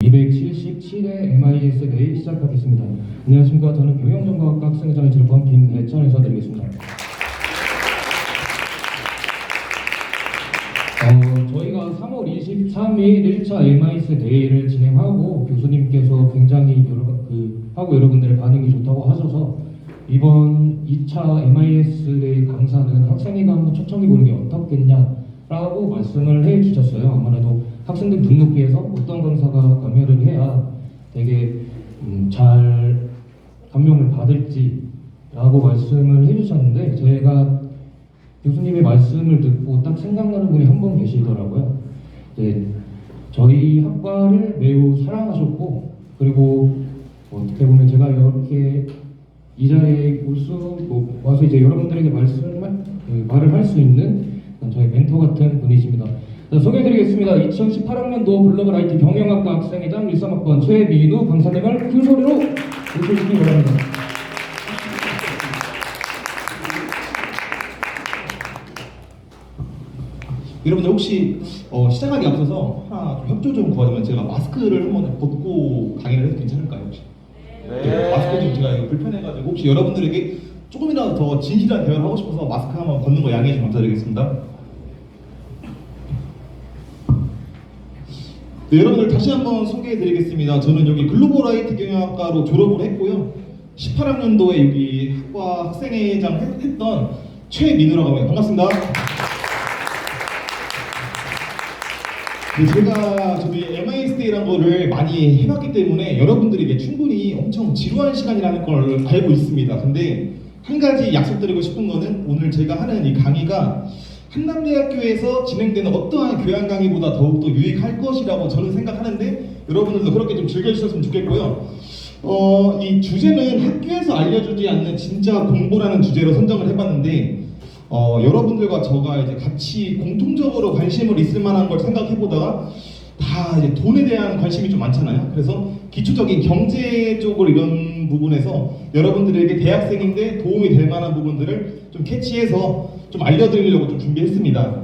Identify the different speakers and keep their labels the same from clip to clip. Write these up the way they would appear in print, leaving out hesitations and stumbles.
Speaker 1: 277회 MIS 데이 시작하겠습니다. 안녕하십니까. 저는 경영정보학과 학생회장을 지도한 김대천 인사드리겠습니다. 저희가 3월 23일 1차 MIS 데이를 진행하고 교수님께서 굉장히 여러분들의 반응이 좋다고 하셔서 이번 2차 MIS 데이 강사는 학생회가 한번 초청해보는 게 어떻겠냐라고 말씀을 해주셨어요. 아무래도 학생들 눈높이에서 어떤 강사가 강연을 해야 되게 잘 감명을 받을지라고 말씀을 해주셨는데, 제가 교수님의 말씀을 듣고 딱 생각나는 분이 한 분 계시더라고요. 저희 학과를 매우 사랑하셨고, 그리고 어떻게 보면 제가 이렇게 이 자리에 와서 이제 여러분들에게 말을 할 수 있는 저희 멘토 같은 분이십니다. 자, 소개해드리겠습니다. 2018학년도 글로벌 IT 경영학과 학생회장 13학번 최민우 강사님을 큰 소리로 모셔주시기 바랍니다.
Speaker 2: 여러분들 혹시 시작하기 앞서서 하나 좀 협조 좀 구하자면, 제가 마스크를 한번 벗고 강의를 해도 괜찮을까요? 혹시? 네. 마스크 좀 제가 이거 불편해가지고 혹시 여러분들에게 조금이라도 더 진실한 대화를 하고 싶어서 마스크 한번 벗는 거 양해해 주시면 감사드리겠습니다. 네, 여러분들 다시 한번 소개해드리겠습니다. 저는 여기 글로벌 IT 경영학과로 졸업을 했고요. 18학년도에 여기 학과 학생회장 했던 최민우라고 합니다. 반갑습니다. 네, 제가 저희 MISD라는 거를 많이 해봤기 때문에 여러분들에게 충분히 엄청 지루한 시간이라는 걸 알고 있습니다. 근데 한 가지 약속드리고 싶은 거는, 오늘 제가 하는 이 강의가 한남대학교에서 진행되는 어떠한 교양 강의보다 더욱더 유익할 것이라고 저는 생각하는데, 여러분들도 그렇게 좀 즐겨주셨으면 좋겠고요. 이 주제는 학교에서 알려주지 않는 진짜 공부라는 주제로 선정을 해봤는데, 여러분들과 저가 이제 같이 공통적으로 관심을 있을 만한 걸 생각해보다가 다 이제 돈에 대한 관심이 좀 많잖아요. 그래서 기초적인 경제 쪽을 이런 부분에서 여러분들에게 대학생인데 도움이 될 만한 부분들을 좀 캐치해서 좀 알려드리려고 좀 준비했습니다.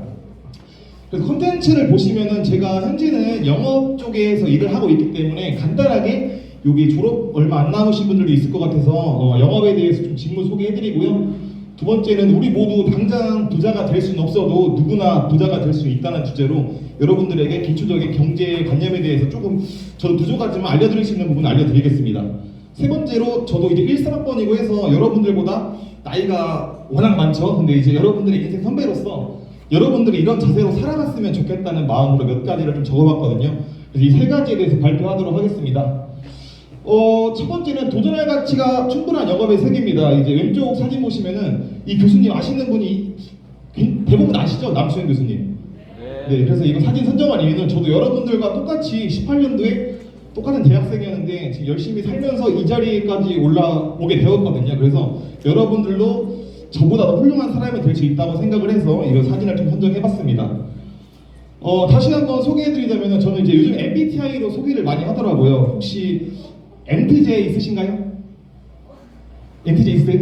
Speaker 2: 그래서 콘텐츠를 보시면은, 제가 현재는 영업 쪽에서 일을 하고 있기 때문에 간단하게 여기 졸업 얼마 안 남으신 분들도 있을 것 같아서 영업에 대해서 좀 직무 소개해드리고요. 두 번째는 우리 모두 당장 부자가 될 수는 없어도 누구나 부자가 될 수 있다는 주제로 여러분들에게 기초적인 경제 관념에 대해서 조금 저도 부족하지만 알려드릴 수 있는 부분 알려드리겠습니다. 세 번째로, 저도 이제 13학번이고 해서 여러분들보다 나이가 워낙 많죠. 근데 이제 여러분들의 인생 선배로서 여러분들이 이런 자세로 살아갔으면 좋겠다는 마음으로 몇 가지를 좀 적어봤거든요. 그래서 이 세 가지에 대해서 발표하도록 하겠습니다. 첫 번째는 도전할 가치가 충분한 영업의 세계입니다. 이제 왼쪽 사진 보시면은 이 교수님 아시는 분이 대부분 아시죠? 남수현 교수님. 네, 그래서 이거 사진 선정한 이유는, 저도 여러분들과 똑같이 18년도에 똑같은 대학생이었는데 지금 열심히 살면서 이 자리까지 올라오게 되었거든요. 그래서 여러분들도 저보다 더 훌륭한 사람이 될 수 있다고 생각을 해서 이런 사진을 좀 선정해봤습니다. 다시 한번 소개해드리자면, 저는 이제 요즘 MBTI로 소개를 많이 하더라고요. 혹시 MTJ 있으신가요? MTJ 있으세요?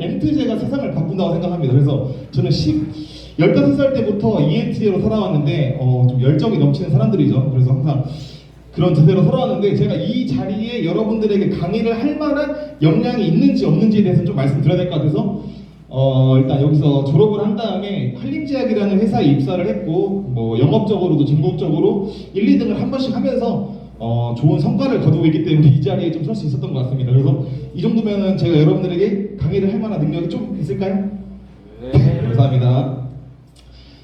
Speaker 2: MTJ가 세상을 바꾼다고 생각합니다. 그래서 저는 15살 때부터 ENTJ로 살아왔는데 좀 열정이 넘치는 사람들이죠. 그래서 항상 그런 자세로 살아왔는데, 제가 이 자리에 여러분들에게 강의를 할 만한 역량이 있는지 없는지에 대해서 좀 말씀드려야 될 것 같아서 일단 여기서 졸업을 한 다음에 한림제약이라는 회사에 입사를 했고, 뭐 영업적으로도 전국적으로 1, 2등을 한 번씩 하면서 좋은 성과를 거두고 있기 때문에 이 자리에 좀 설 수 있었던 것 같습니다. 그래서 이 정도면은 제가 여러분들에게 강의를 할 만한 능력이 좀 있을까요? 네. 감사합니다.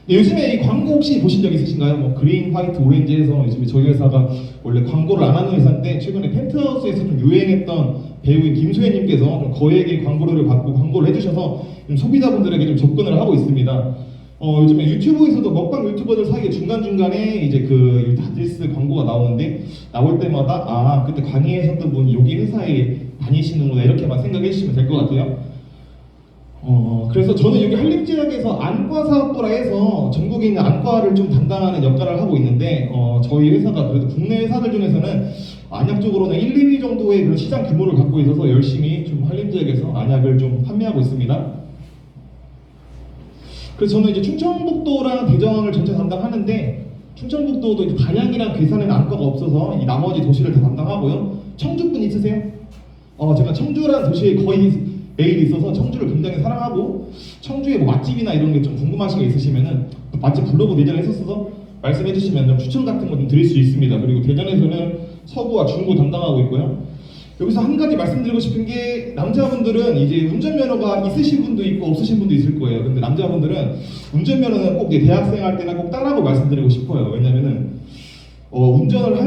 Speaker 2: 네, 요즘에 이 광고 혹시 보신 적 있으신가요? 뭐 그린, 화이트, 오렌지에서 요즘에 저희 회사가 원래 광고를 안 하는 회사인데, 최근에 펜트하우스에서 좀 유행했던 배우인 김소혜님께서 좀 거액의 광고료를 받고 광고를 해주셔서 좀 소비자분들에게 좀 접근을 하고 있습니다. 요즘에 유튜브에서도 먹방 유튜버들 사이에 중간중간에 이제 그 다디스 광고가 나오는데, 나올 때마다 그때 강의하셨던 분이 여기 회사에 다니시는구나 이렇게만 생각해 주시면 될 것 같아요. 그래서 저는 여기 한림제약에서 안과사업부라 해서 전국에 있는 안과를 좀 담당하는 역할을 하고 있는데, 저희 회사가 그래도 국내 회사들 중에서는 안약 쪽으로는 1, 2위 정도의 그런 시장 규모를 갖고 있어서 열심히 좀 한림제약에서 안약을 좀 판매하고 있습니다. 그래서 저는 이제 충청북도랑 대전을 전체 담당하는데, 충청북도도 이제 단양이랑 괴산에는 안과가 없어서 이 나머지 도시를 다 담당하고요. 청주분 있으세요? 제가 청주라는 도시에 거의 매일 있어서 청주를 굉장히 사랑하고 청주에 뭐 맛집이나 이런 게 좀 궁금하신 게 있으시면은 맛집 블로그 예전에 했었어서 말씀해 주시면 좀 추천 같은 거 좀 드릴 수 있습니다. 그리고 대전에서는 서구와 중구 담당하고 있고요. 여기서 한 가지 말씀드리고 싶은 게 남자분들은 이제 운전면허가 있으신 분도 있고 없으신 분도 있을 거예요. 근데 남자분들은 운전면허는 꼭 이제 대학생 할 때나 꼭 따라고 말씀드리고 싶어요. 왜냐면은 운전을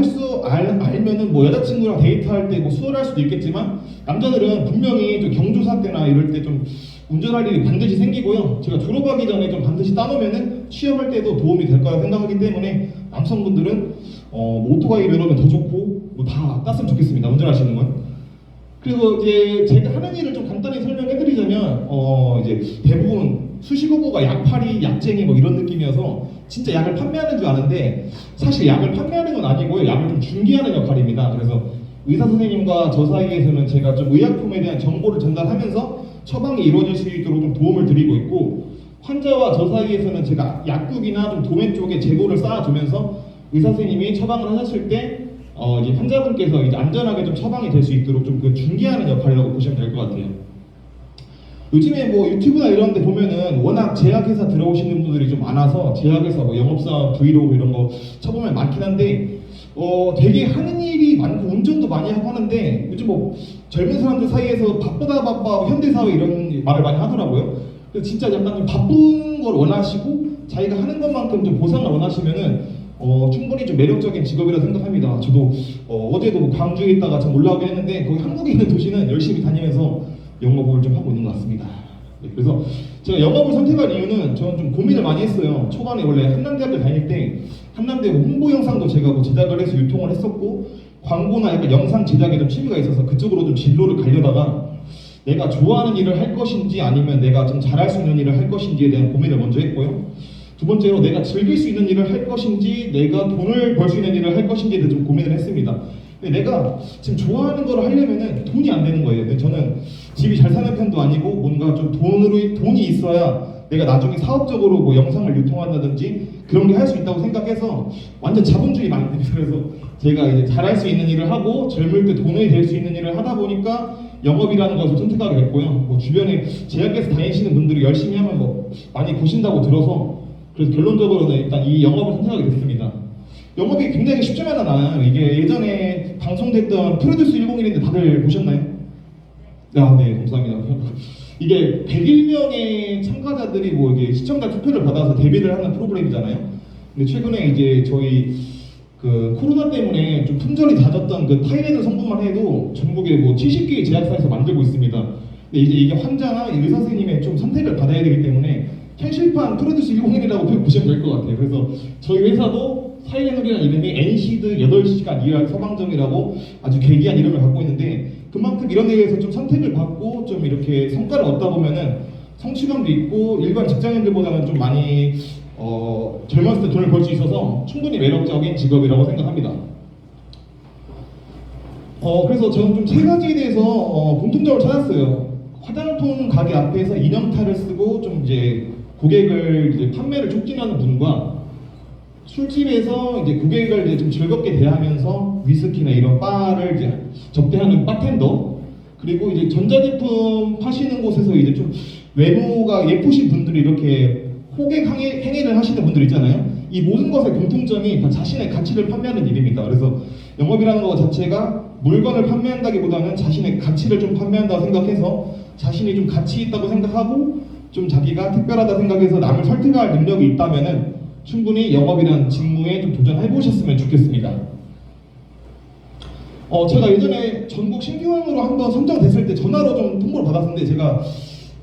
Speaker 2: 알면은 뭐 여자친구랑 데이트할 때 뭐 수월할 수도 있겠지만 남자들은 분명히 좀 경조사 때나 이럴 때 좀 운전할 일이 반드시 생기고요. 제가 졸업하기 전에 좀 반드시 따놓으면은 취업할 때도 도움이 될 거라 생각하기 때문에 남성분들은 뭐 오토바이 면허면 더 좋고 뭐 다 땄으면 좋겠습니다. 운전하시는 건. 그리고 이제 제가 하는 일을 좀 간단히 설명해드리자면 이제 대부분 수식어구가 약팔이, 약쟁이 뭐 이런 느낌이어서 진짜 약을 판매하는 줄 아는데 사실 약을 판매하는 건 아니고요. 약을 좀 중개하는 역할입니다. 그래서 의사 선생님과 저 사이에서는 제가 좀 의약품에 대한 정보를 전달하면서 처방이 이루어질 수 있도록 좀 도움을 드리고 있고 환자와 저 사이에서는 제가 약국이나 좀 도매 쪽에 재고를 쌓아주면서 의사 선생님이 처방을 하셨을 때 이제 환자분께서 이제 안전하게 좀 처방이 될 수 있도록 좀 그 중개하는 역할이라고 보시면 될 것 같아요. 요즘에 뭐 유튜브나 이런 데 보면은 워낙 제약회사 들어오시는 분들이 좀 많아서 제약회사 뭐 영업사원 브이로그 이런 거 쳐보면 많긴 한데 되게 하는 일이 많고 운전도 많이 하고 하는데 요즘 뭐 젊은 사람들 사이에서 바쁘다 바빠 현대사회 이런 말을 많이 하더라고요. 그래서 진짜 약간 좀 바쁜 걸 원하시고 자기가 하는 것만큼 좀 보상을 원하시면은 충분히 좀 매력적인 직업이라 생각합니다. 저도 어제도 뭐 광주에 있다가 좀 올라오긴 했는데 거기 한국에 있는 도시는 열심히 다니면서 영업을 좀 하고 있는 것 같습니다. 네, 그래서 제가 영업을 선택한 이유는 저는 좀 고민을 많이 했어요. 초반에 원래 한남대학교 다닐 때 한남대 홍보 영상도 제가 뭐 제작을 해서 유통을 했었고 광고나 약간 영상 제작에 좀 취미가 있어서 그쪽으로 좀 진로를 가려다가 내가 좋아하는 일을 할 것인지 아니면 내가 좀 잘할 수 있는 일을 할 것인지에 대한 고민을 먼저 했고요. 두 번째로 내가 즐길 수 있는 일을 할 것인지 내가 돈을 벌 수 있는 일을 할 것인지에 대해 좀 고민을 했습니다. 근데 내가 지금 좋아하는 거를 하려면은 돈이 안 되는 거예요. 근데 저는 집이 잘 사는 편도 아니고 뭔가 좀 돈이 있어야 내가 나중에 사업적으로 뭐 영상을 유통한다든지 그런 게 할 수 있다고 생각해서 완전 자본주의 마인드입니다. 그래서 제가 이제 잘할 수 있는 일을 하고 젊을 때 돈이 될 수 있는 일을 하다 보니까 영업이라는 것을 선택하게 됐고요. 뭐 주변에 제약회사 다니시는 분들이 열심히 하면 뭐 많이 보신다고 들어서 그래서 결론적으로는 일단 이 영업을 선택하게 됐습니다. 영업이 굉장히 쉽지만은 않아요. 이게 예전에 방송됐던 프로듀스 101인데 다들 보셨나요? 네, 감사합니다. 이게 101명의 참가자들이 뭐 이게 시청자 투표를 받아서 데뷔를 하는 프로그램이잖아요. 근데 최근에 이제 저희 그 코로나 때문에 좀 품절이 잦았던 그 타이레놀 성분만 해도 전국에 뭐 70개의 제약사에서 만들고 있습니다. 근데 이제 이게 환자나 의사 선생님의 좀 선택을 받아야 되기 때문에 현실판 프로듀스 101이라고 보시면 될 것 같아요. 그래서 저희 회사도 타이레놀이라는 이름이 엔시드 8시간 일할 서방점이라고 아주 괴기한 이름을 갖고 있는데 그만큼 이런 데에서 좀 선택을 받고 좀 이렇게 성과를 얻다 보면은 성취감도 있고 일반 직장인들보다는 좀 많이 젊었을 때 돈을 벌 수 있어서 충분히 매력적인 직업이라고 생각합니다. 그래서 저는 좀 세 가지에 대해서 공통점을 찾았어요. 화장품 가게 앞에서 인형탈을 쓰고 좀 이제 고객을 이제 판매를 촉진하는 분과 술집에서 이제 고객을 이제 좀 즐겁게 대하면서 위스키나 이런 바를 이제 접대하는 바텐더, 그리고 이제 전자제품 파시는 곳에서 이제 좀 외모가 예쁘신 분들이 이렇게 호객 행위를 하시는 분들 있잖아요. 이 모든 것의 공통점이 다 자신의 가치를 판매하는 일입니다. 그래서 영업이라는 것 자체가 물건을 판매한다기보다는 자신의 가치를 좀 판매한다고 생각해서 자신이 좀 가치 있다고 생각하고 좀 자기가 특별하다 생각해서 남을 설득할 능력이 있다면은 충분히 영업이라는 직무에 좀 도전해 보셨으면 좋겠습니다. 제가 예전에 전국 신규원으로 한번 선정됐을 때 전화로 좀 통보를 받았는데 제가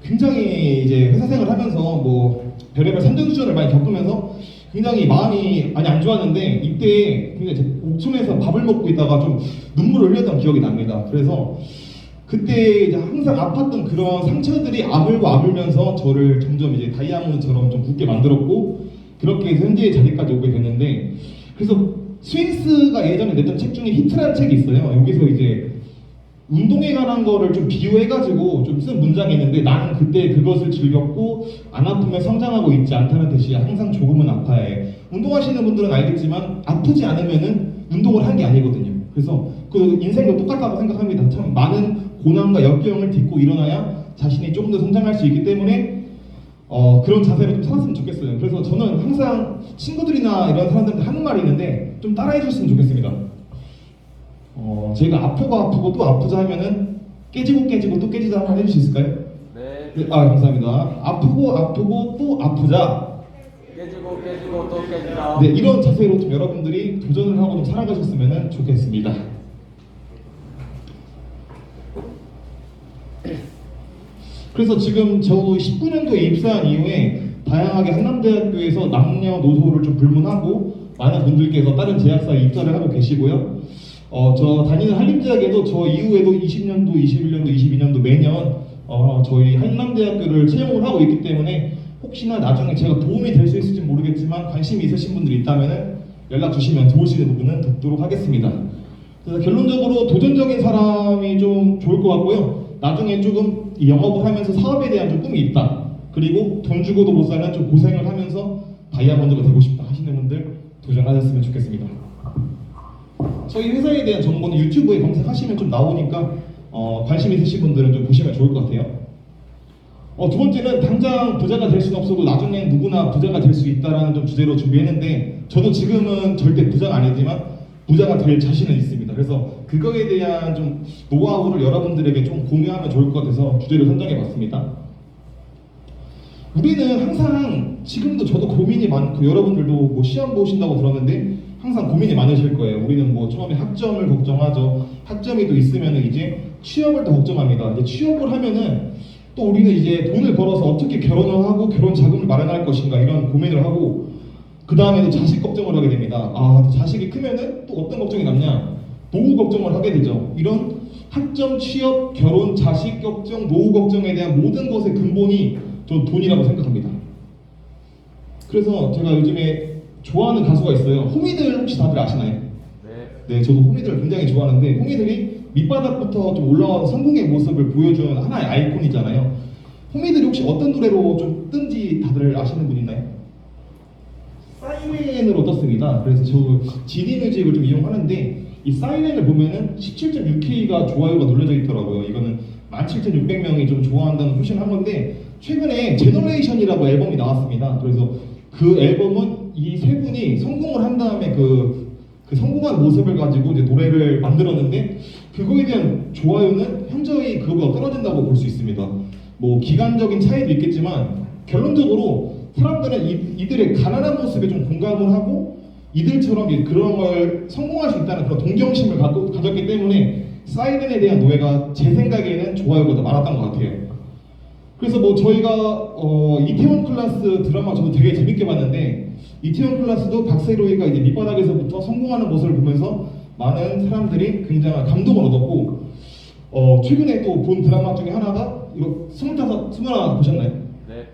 Speaker 2: 굉장히 이제 회사 생활을 하면서 뭐 별의별 산전수전을 많이 겪으면서 굉장히 마음이 많이 안 좋았는데 이때 굉장히 제 옥천에서 밥을 먹고 있다가 좀 눈물을 흘렸던 기억이 납니다. 그래서 그때 이제 항상 아팠던 그런 상처들이 아물면서 저를 점점 이제 다이아몬드처럼 좀 굳게 만들었고 그렇게 해서 현재의 자리까지 오게 됐는데, 그래서 스윙스가 예전에 냈던 책 중에 히트라는 책이 있어요. 여기서 이제 운동에 관한 거를 좀 비유해가지고 좀 쓴 문장이 있는데, 나는 그때 그것을 즐겼고 안 아프면 성장하고 있지 않다는 뜻이야. 항상 조금은 아파해. 운동하시는 분들은 알겠지만 아프지 않으면은 운동을 한 게 아니거든요. 그래서 그 인생도 똑같다고 생각합니다. 참 많은 고난과 역경을 딛고 일어나야 자신이 조금 더 성장할 수 있기 때문에 그런 자세로 좀 살았으면 좋겠어요. 그래서 저는 항상 친구들이나 이런 사람들한테 하는 말이 있는데 좀 따라해 줬으면 좋겠습니다. 저희가 아프고 또 아프자 하면은 깨지고 또 깨지자 한번 해줄 수 있을까요?
Speaker 3: 네.
Speaker 2: 감사합니다. 아프고 또 아프자.
Speaker 3: 깨지고 또 깨지다.
Speaker 2: 네, 이런 자세로 좀 여러분들이 도전을 하고 좀 살아가셨으면 좋겠습니다. 그래서 지금 저 19년도에 입사한 이후에 다양하게 한남대학교에서 남녀노소를 좀 불문하고 많은 분들께서 다른 제약사에 입사를 하고 계시고요. 저 다니는 한림대학에도 저 이후에도 20년도, 21년도, 22년도 매년 저희 한남대학교를 채용을 하고 있기 때문에 혹시나 나중에 제가 도움이 될 수 있을지 모르겠지만 관심이 있으신 분들이 있다면 연락 주시면 도우시는 부분은 돕도록 하겠습니다. 그래서 결론적으로 도전적인 사람이 좀 좋을 것 같고요. 나중에 조금 이 영업을 하면서 사업에 대한 좀 꿈이 있다. 그리고 돈 주고도 못 사는 좀 고생을 하면서 다이아몬드가 되고 싶다 하시는 분들 도전하셨으면 좋겠습니다. 저희 회사에 대한 정보는 유튜브에 검색하시면 좀 나오니까 관심 있으신 분들은 좀 보시면 좋을 것 같아요. 두 번째는 당장 부자가 될 수는 없어도 나중엔 누구나 부자가 될 수 있다라는 좀 주제로 준비했는데 저도 지금은 절대 부자가 아니지만 부자가 될 자신은 있습니다. 그래서 그거에 대한 좀 노하우를 여러분들에게 좀 공유하면 좋을 것 같아서 주제를 선정해봤습니다. 우리는 항상 지금도 저도 고민이 많고 여러분들도 뭐 시험 보신다고 들었는데 항상 고민이 많으실 거예요. 우리는 뭐 처음에 학점을 걱정하죠. 학점이 또 있으면 이제 취업을 더 걱정합니다. 이제 취업을 하면은 또 우리는 이제 돈을 벌어서 어떻게 결혼을 하고 결혼 자금을 마련할 것인가 이런 고민을 하고 그 다음에도 자식 걱정을 하게 됩니다. 자식이 크면은 또 어떤 걱정이 남냐? 노후 걱정을 하게 되죠. 이런 학점, 취업, 결혼, 자식 걱정, 노후 걱정에 대한 모든 것의 근본이 저 돈이라고 생각합니다. 그래서 제가 요즘에 좋아하는 가수가 있어요. 호미들 혹시 다들 아시나요? 네, 저도 호미들을 굉장히 좋아하는데 호미들이 밑바닥부터 좀 올라와서 성공의 모습을 보여준 하나의 아이콘이잖아요. 호미들이 혹시 어떤 노래로 좀 뜬지 다들 아시는 분 있나요? 사이렌으로 떴습니다. 그래서 저 지디뮤직을 좀 이용하는데 이 사이렌을 보면은 17.6K가 좋아요가 눌러져 있더라고요. 이거는 17,600명이 좀 좋아한다는 표시를 한 건데 최근에 제너레이션이라고 앨범이 나왔습니다. 그래서 그 앨범은 이 세 분이 성공을 한 다음에 그 성공한 모습을 가지고 이제 노래를 만들었는데 그거에 대한 좋아요는 현저히 그거보다 떨어진다고 볼 수 있습니다. 뭐 기간적인 차이도 있겠지만 결론적으로 사람들은 이들의 가난한 모습에 좀 공감을 하고 이들처럼 그런 걸 성공할 수 있다는 그런 동경심을 가졌기 때문에 사이렌에 대한 노예가 제 생각에는 좋아요가 더 많았던 것 같아요. 그래서 뭐 저희가 이태원 클라스 드라마 저도 되게 재밌게 봤는데 이태원 클라스도 박세로이가 이제 밑바닥에서부터 성공하는 모습을 보면서 많은 사람들이 굉장한 감동을 얻었고 최근에 또 본 드라마 중에 하나가 이거 21 보셨나요?
Speaker 3: 네.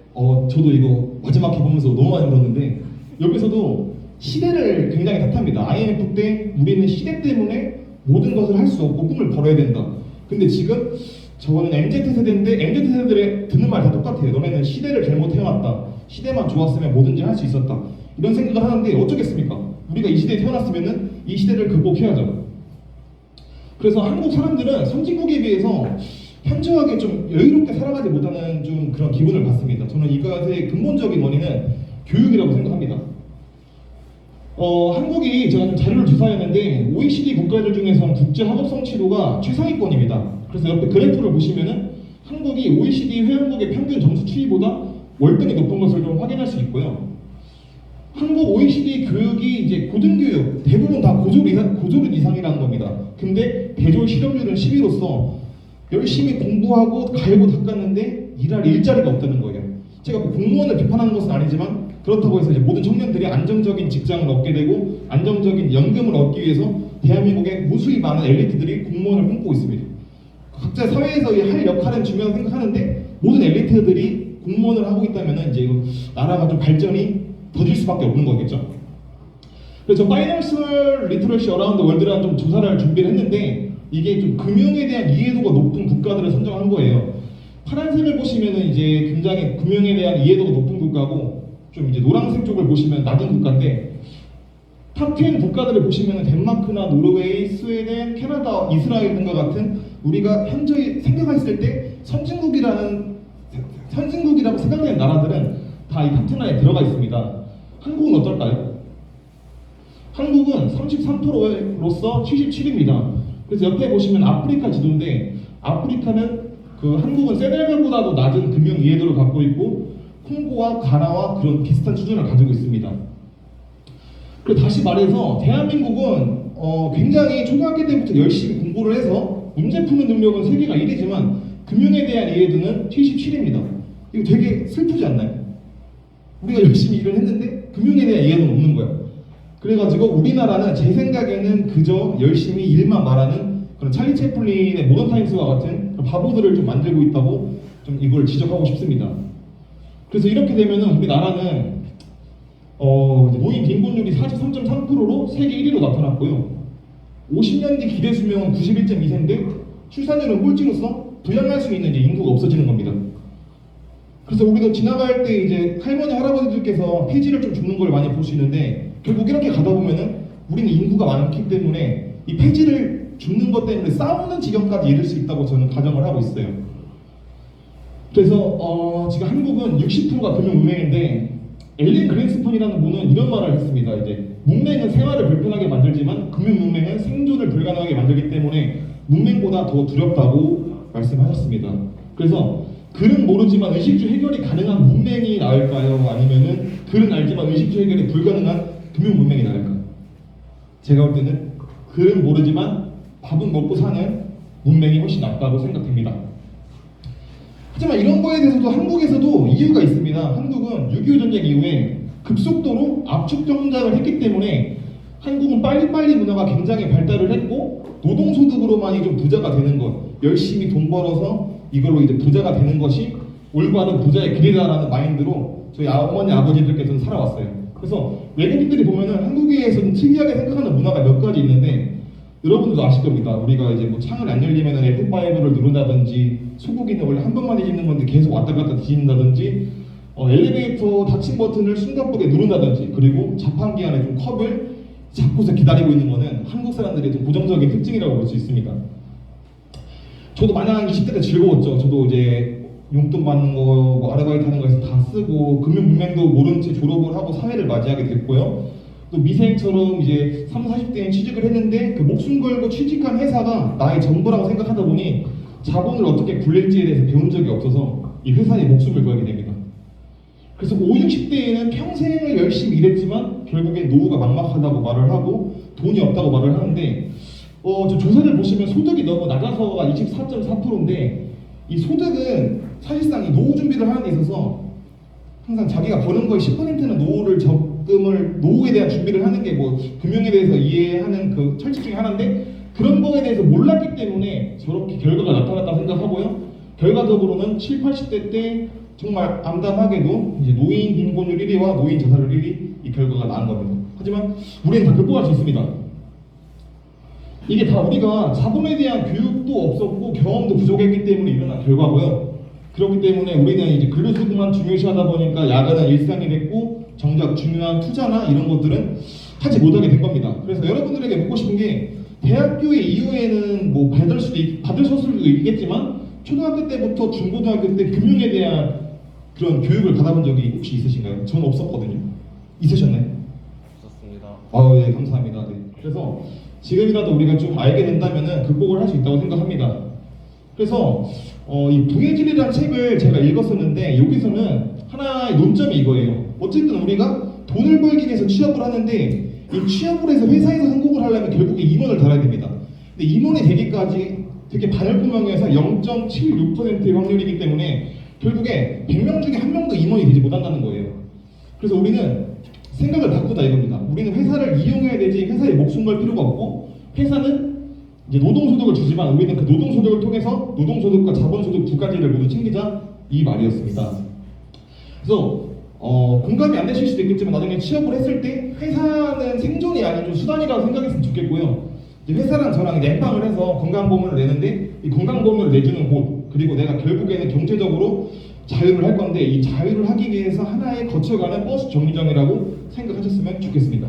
Speaker 2: 저도 이거 마지막에 보면서 너무 많이 울었는데 여기서도 시대를 굉장히 탓합니다. IMF 때 우리는 시대 때문에 모든 것을 할 수 없고 꿈을 벌어야 된다. 근데 지금 저는 MZ세대인데 MZ세대들의 듣는 말 다 똑같아요. 너네는 시대를 잘못 해왔다. 시대만 좋았으면 뭐든지 할 수 있었다. 이런 생각을 하는데 어쩌겠습니까? 우리가 이 시대에 태어났으면 이 시대를 극복해야죠. 그래서 한국 사람들은 선진국에 비해서 현저하게 좀 여유롭게 살아가지 못하는 좀 그런 기분을 받습니다. 저는 이것의 근본적인 원인은 교육이라고 생각합니다. 한국이 제가 좀 자료를 조사했는데 OECD 국가들 중에서 국제 학업 성취도가 최상위권입니다. 그래서 옆에 그래프를 보시면은 한국이 OECD 회원국의 평균 점수 추이보다 월등히 높은 것을 좀 확인할 수 있고요. 한국 OECD 교육이 이제 고등교육 대부분 다 고졸 이상이라는 겁니다. 근데 대졸 실업률은 10위로서 열심히 공부하고 갈고 닦았는데 일할 일자리가 없다는 거예요. 제가 뭐 공무원을 비판하는 것은 아니지만 그렇다고 해서 이제 모든 청년들이 안정적인 직장을 얻게 되고 안정적인 연금을 얻기 위해서 대한민국의 무수히 많은 엘리트들이 공무원을 꿈꾸고 있습니다. 각자 사회에서 할 역할은 중요하다고 생각하는데 모든 엘리트들이 공무원을 하고 있다면 이제 나라가 좀 발전이 더딜 수밖에 없는 거겠죠. 그래서 파이낸셜 리터러시 어라운드 월드라는 좀 조사를 준비를 했는데 이게 좀 금융에 대한 이해도가 높은 국가들을 선정한 거예요. 파란색을 보시면은 이제 굉장히 금융에 대한 이해도가 높은 국가고 좀 이제 노란색 쪽을 보시면 낮은 국가인데 탑10 국가들을 보시면 덴마크나 노르웨이, 스웨덴, 캐나다, 이스라엘 등과 같은 우리가 현재 생각했을 때 선진국이라고 생각되는 나라들은 다 이 탑10 안에 들어가 있습니다. 한국은 어떨까요? 한국은 33%로서 77입니다. 그래서 옆에 보시면 아프리카 지도인데 아프리카는 한국은 세네갈보다도 낮은 금융 이해도를 갖고 있고 콩고와 가나와 그런 비슷한 수준을 가지고 있습니다. 그리고 다시 말해서 대한민국은 굉장히 초등학교 때부터 열심히 공부를 해서 문제 푸는 능력은 세계가 1위지만 금융에 대한 이해도는 77입니다. 이거 되게 슬프지 않나요? 우리가 열심히 일을 했는데 금융에 대한 이해도는 없는 거예요. 그래가지고 우리나라는 제 생각에는 그저 열심히 일만 말하는 그런 찰리 채플린의 모던 타임스와 같은 그런 바보들을 좀 만들고 있다고 좀 이걸 지적하고 싶습니다. 그래서 이렇게 되면은 우리나라는 이제 노인 빈곤율이 43.3%로 세계 1위로 나타났고요. 50년 뒤 기대 수명은 91.2세인데 출산율은 꼴찌로서 부양할 수 있는 이제 인구가 없어지는 겁니다. 그래서 우리도 지나갈 때 이제 할머니 할아버지들께서 폐지를 좀 줍는 걸 많이 볼 수 있는데 결국 이렇게 가다 보면은 우리는 인구가 많기 때문에 이 폐지를 줍는 것 때문에 싸우는 지경까지 이를 수 있다고 저는 가정을 하고 있어요. 그래서 지금 한국은 60%가 금융 문맹인데 앨런 그린스펀이라는 분은 이런 말을 했습니다. 이제 문맹은 생활을 불편하게 만들지만 금융 문맹은 생존을 불가능하게 만들기 때문에 문맹보다 더 두렵다고 말씀하셨습니다. 그래서 글은 모르지만 의식주 해결이 가능한 문맹이 나을까요? 아니면은 글은 알지만 의식주 해결이 불가능한 금융 문맹이 나을까요? 제가 볼 때는 글은 모르지만 밥은 먹고 사는 문맹이 훨씬 낫다고 생각됩니다. 하지만 이런 거에 대해서도 한국에서도 이유가 있습니다. 한국은 6.25 전쟁 이후에 급속도로 압축 성장을 했기 때문에 한국은 빨리빨리 문화가 굉장히 발달을 했고 노동소득으로만이 좀 부자가 되는 것, 열심히 돈 벌어서 이걸로 이제 부자가 되는 것이 올바른 부자의 길이다라는 마인드로 저희 어머니 아버지들께서는 살아왔어요. 그래서 외국인들이 보면은 한국에서는 특이하게 생각하는 문화가 몇 가지 있는데 여러분들도 아실 겁니다. 우리가 이제 뭐 창을 안 열리면은 F5를 누른다든지 소고기는 원래 한 번만 뒤집는 건데 계속 왔다 갔다 뒤집는다든지 엘리베이터 닫힌 버튼을 숨가쁘게 누른다든지 그리고 자판기 안에 좀 컵을 잡고서 기다리고 있는 거는 한국 사람들의 좀 고정적인 특징이라고 볼 수 있습니다. 저도 마냥 20대 때 즐거웠죠. 저도 이제 용돈 받는 거, 뭐 아르바이트 하는 거에서 다 쓰고 금융 문맹도 모른 채 졸업을 하고 사회를 맞이하게 됐고요. 또 미생처럼 이제 30, 40대에 취직을 했는데 그 목숨 걸고 취직한 회사가 나의 전부라고 생각하다 보니 자본을 어떻게 굴릴지에 대해서 배운 적이 없어서 이 회사에 목숨을 걸게 됩니다. 그래서 50, 60대에는 평생을 열심히 일했지만 결국엔 노후가 막막하다고 말을 하고 돈이 없다고 말을 하는데 저 조사를 보시면 소득이 너무 낮아서가 24.4%인데 이 소득은 사실상 이 노후 준비를 하는 데 있어서 항상 자기가 버는 거의 10%는 노후에 대한 준비를 하는 게 뭐 금융에 대해서 이해하는 그 철칙 중에 하나인데 그런 거에 대해서 몰랐기 때문에 저렇게 결과가 나타났다 생각하고요. 결과적으로는 7, 80대 때 정말 암담하게도 이제 노인 빈곤율 1위와 노인 자살률 1위 이 결과가 나온 겁니다. 하지만 우리는 다 극복할 수 있습니다. 이게 다 우리가 자본에 대한 교육도 없었고 경험도 부족했기 때문에 일어난 결과고요. 그렇기 때문에 우리는 이제 근로수급만 중요시하다 보니까 야간은 일상이 됐고 정작 중요한 투자나 이런 것들은 하지 못하게 된 겁니다. 그래서 여러분들에게 묻고 싶은 게 대학교의 이후에는 뭐 받으셨을 수도 있겠지만 초등학교 때부터 중고등학교 때 금융에 대한 그런 교육을 받아본 적이 혹시 있으신가요? 저는 없었거든요. 있으셨나요?
Speaker 3: 좋습니다.
Speaker 2: 네, 감사합니다. 네. 그래서 지금이라도 우리가 좀 알게 된다면은 극복을 할 수 있다고 생각합니다. 그래서 이 부의질이라는 책을 제가 읽었었는데 여기서는 하나의 논점이 이거예요. 어쨌든 우리가 돈을 벌기 위해서 취업을 하는데 이 취업을 해서 회사에서 성공을 하려면 결국에 임원을 달아야 됩니다. 근데 임원이 되기까지 되게 반열구명에서 0.76%의 확률이기 때문에 결국에 100명 중에 한 명도 임원이 되지 못한다는 거예요. 그래서 우리는 생각을 바꾸자 이겁니다. 우리는 회사를 이용해야 되지 회사에 목숨 걸 필요가 없고 회사는 이제 노동소득을 주지만 우리는 그 노동소득을 통해서 노동소득과 자본소득 두 가지를 모두 챙기자 이 말이었습니다. 그래서 공감이 안 되실 수도 있겠지만 나중에 취업을 했을 때 회사는 생존이 아닌 좀 수단이라고 생각했으면 좋겠고요. 이제 회사랑 저랑 이제 엠빵을 해서 건강보험을 내는데 이 건강보험을 내주는 곳 그리고 내가 결국에는 경제적으로 자유를 할 건데 이 자유를 하기 위해서 하나의 거쳐가는 버스 정류장이라고 생각하셨으면 좋겠습니다.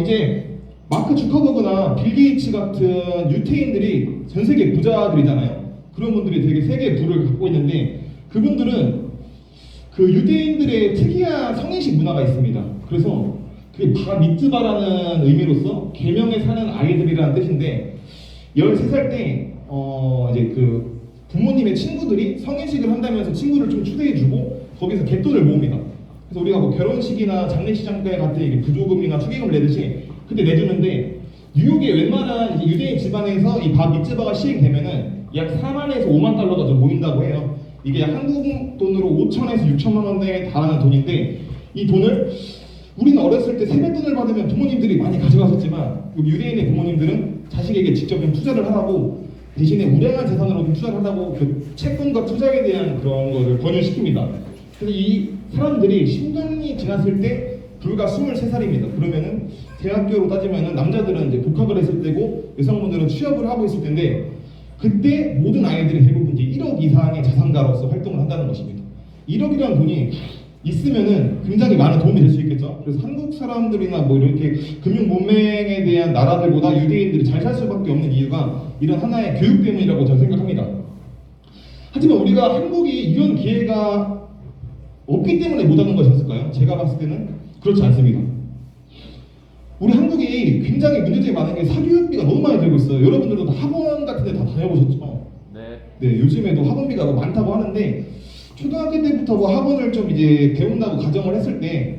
Speaker 2: 이제 마크 주커버그나 빌 게이츠 같은 유태인들이 전 세계 부자들이잖아요. 그런 분들이 되게 세계의 부를 갖고 있는데 그분들은 그 유대인들의 특이한 성인식 문화가 있습니다. 그래서 그게 바 미tz바라는 의미로서 계명에 사는 아이들이라는 뜻인데 13살 때 이제 그 부모님의 친구들이 성인식을 한다면서 친구를 좀 초대해주고 거기서 갯돈을 모읍니다. 그래서 우리가 뭐 결혼식이나 장례식장가에 같은 이게 부조금이나 축의금을 내듯이 그때 내주는데 뉴욕의 웬만한 이제 유대인 집안에서 이 바 미tz바가 시행되면은 약 4만에서 5만 달러가 좀 모인다고 해요. 이게 한국 돈으로 5천에서 6천만 원대에 달하는 돈인데 이 돈을 우리는 어렸을 때 세뱃돈을 받으면 부모님들이 많이 가져가셨지만 유대인의 부모님들은 자식에게 직접 좀 투자를 하라고 대신에 우량한 재산으로 좀 투자를 하라고 그 채권과 투자에 대한 그런 것을 권유시킵니다. 그래서 이 사람들이 10년이 지났을 때 불과 23살입니다. 그러면은 대학교로 따지면은 남자들은 이제 복학을 했을 때고 여성분들은 취업을 하고 있을 텐데 그때 모든 아이들이 대부분 이제 1억 이상의 자산가로서 활동을 한다는 것입니다. 1억이라는 돈이 있으면은 굉장히 많은 도움이 될 수 있겠죠. 그래서 한국 사람들이나 뭐 이렇게 금융 문맹에 대한 나라들보다 유대인들이 잘 살 수밖에 없는 이유가 이런 하나의 교육 때문이라고 저는 생각합니다. 하지만 우리가 한국이 이런 기회가 없기 때문에 못하는 것이었을까요? 제가 봤을 때는 그렇지 않습니다. 우리 한국이 굉장히 문제점이 많은 게 사교육비가 너무 많이 들고 있어요. 여러분들도 다 학원 같은 데 다 다녀보셨죠? 네, 요즘에도 학원비가 뭐 많다고 하는데 초등학교 때부터 뭐 학원을 좀 이제 배운다고 가정을 했을 때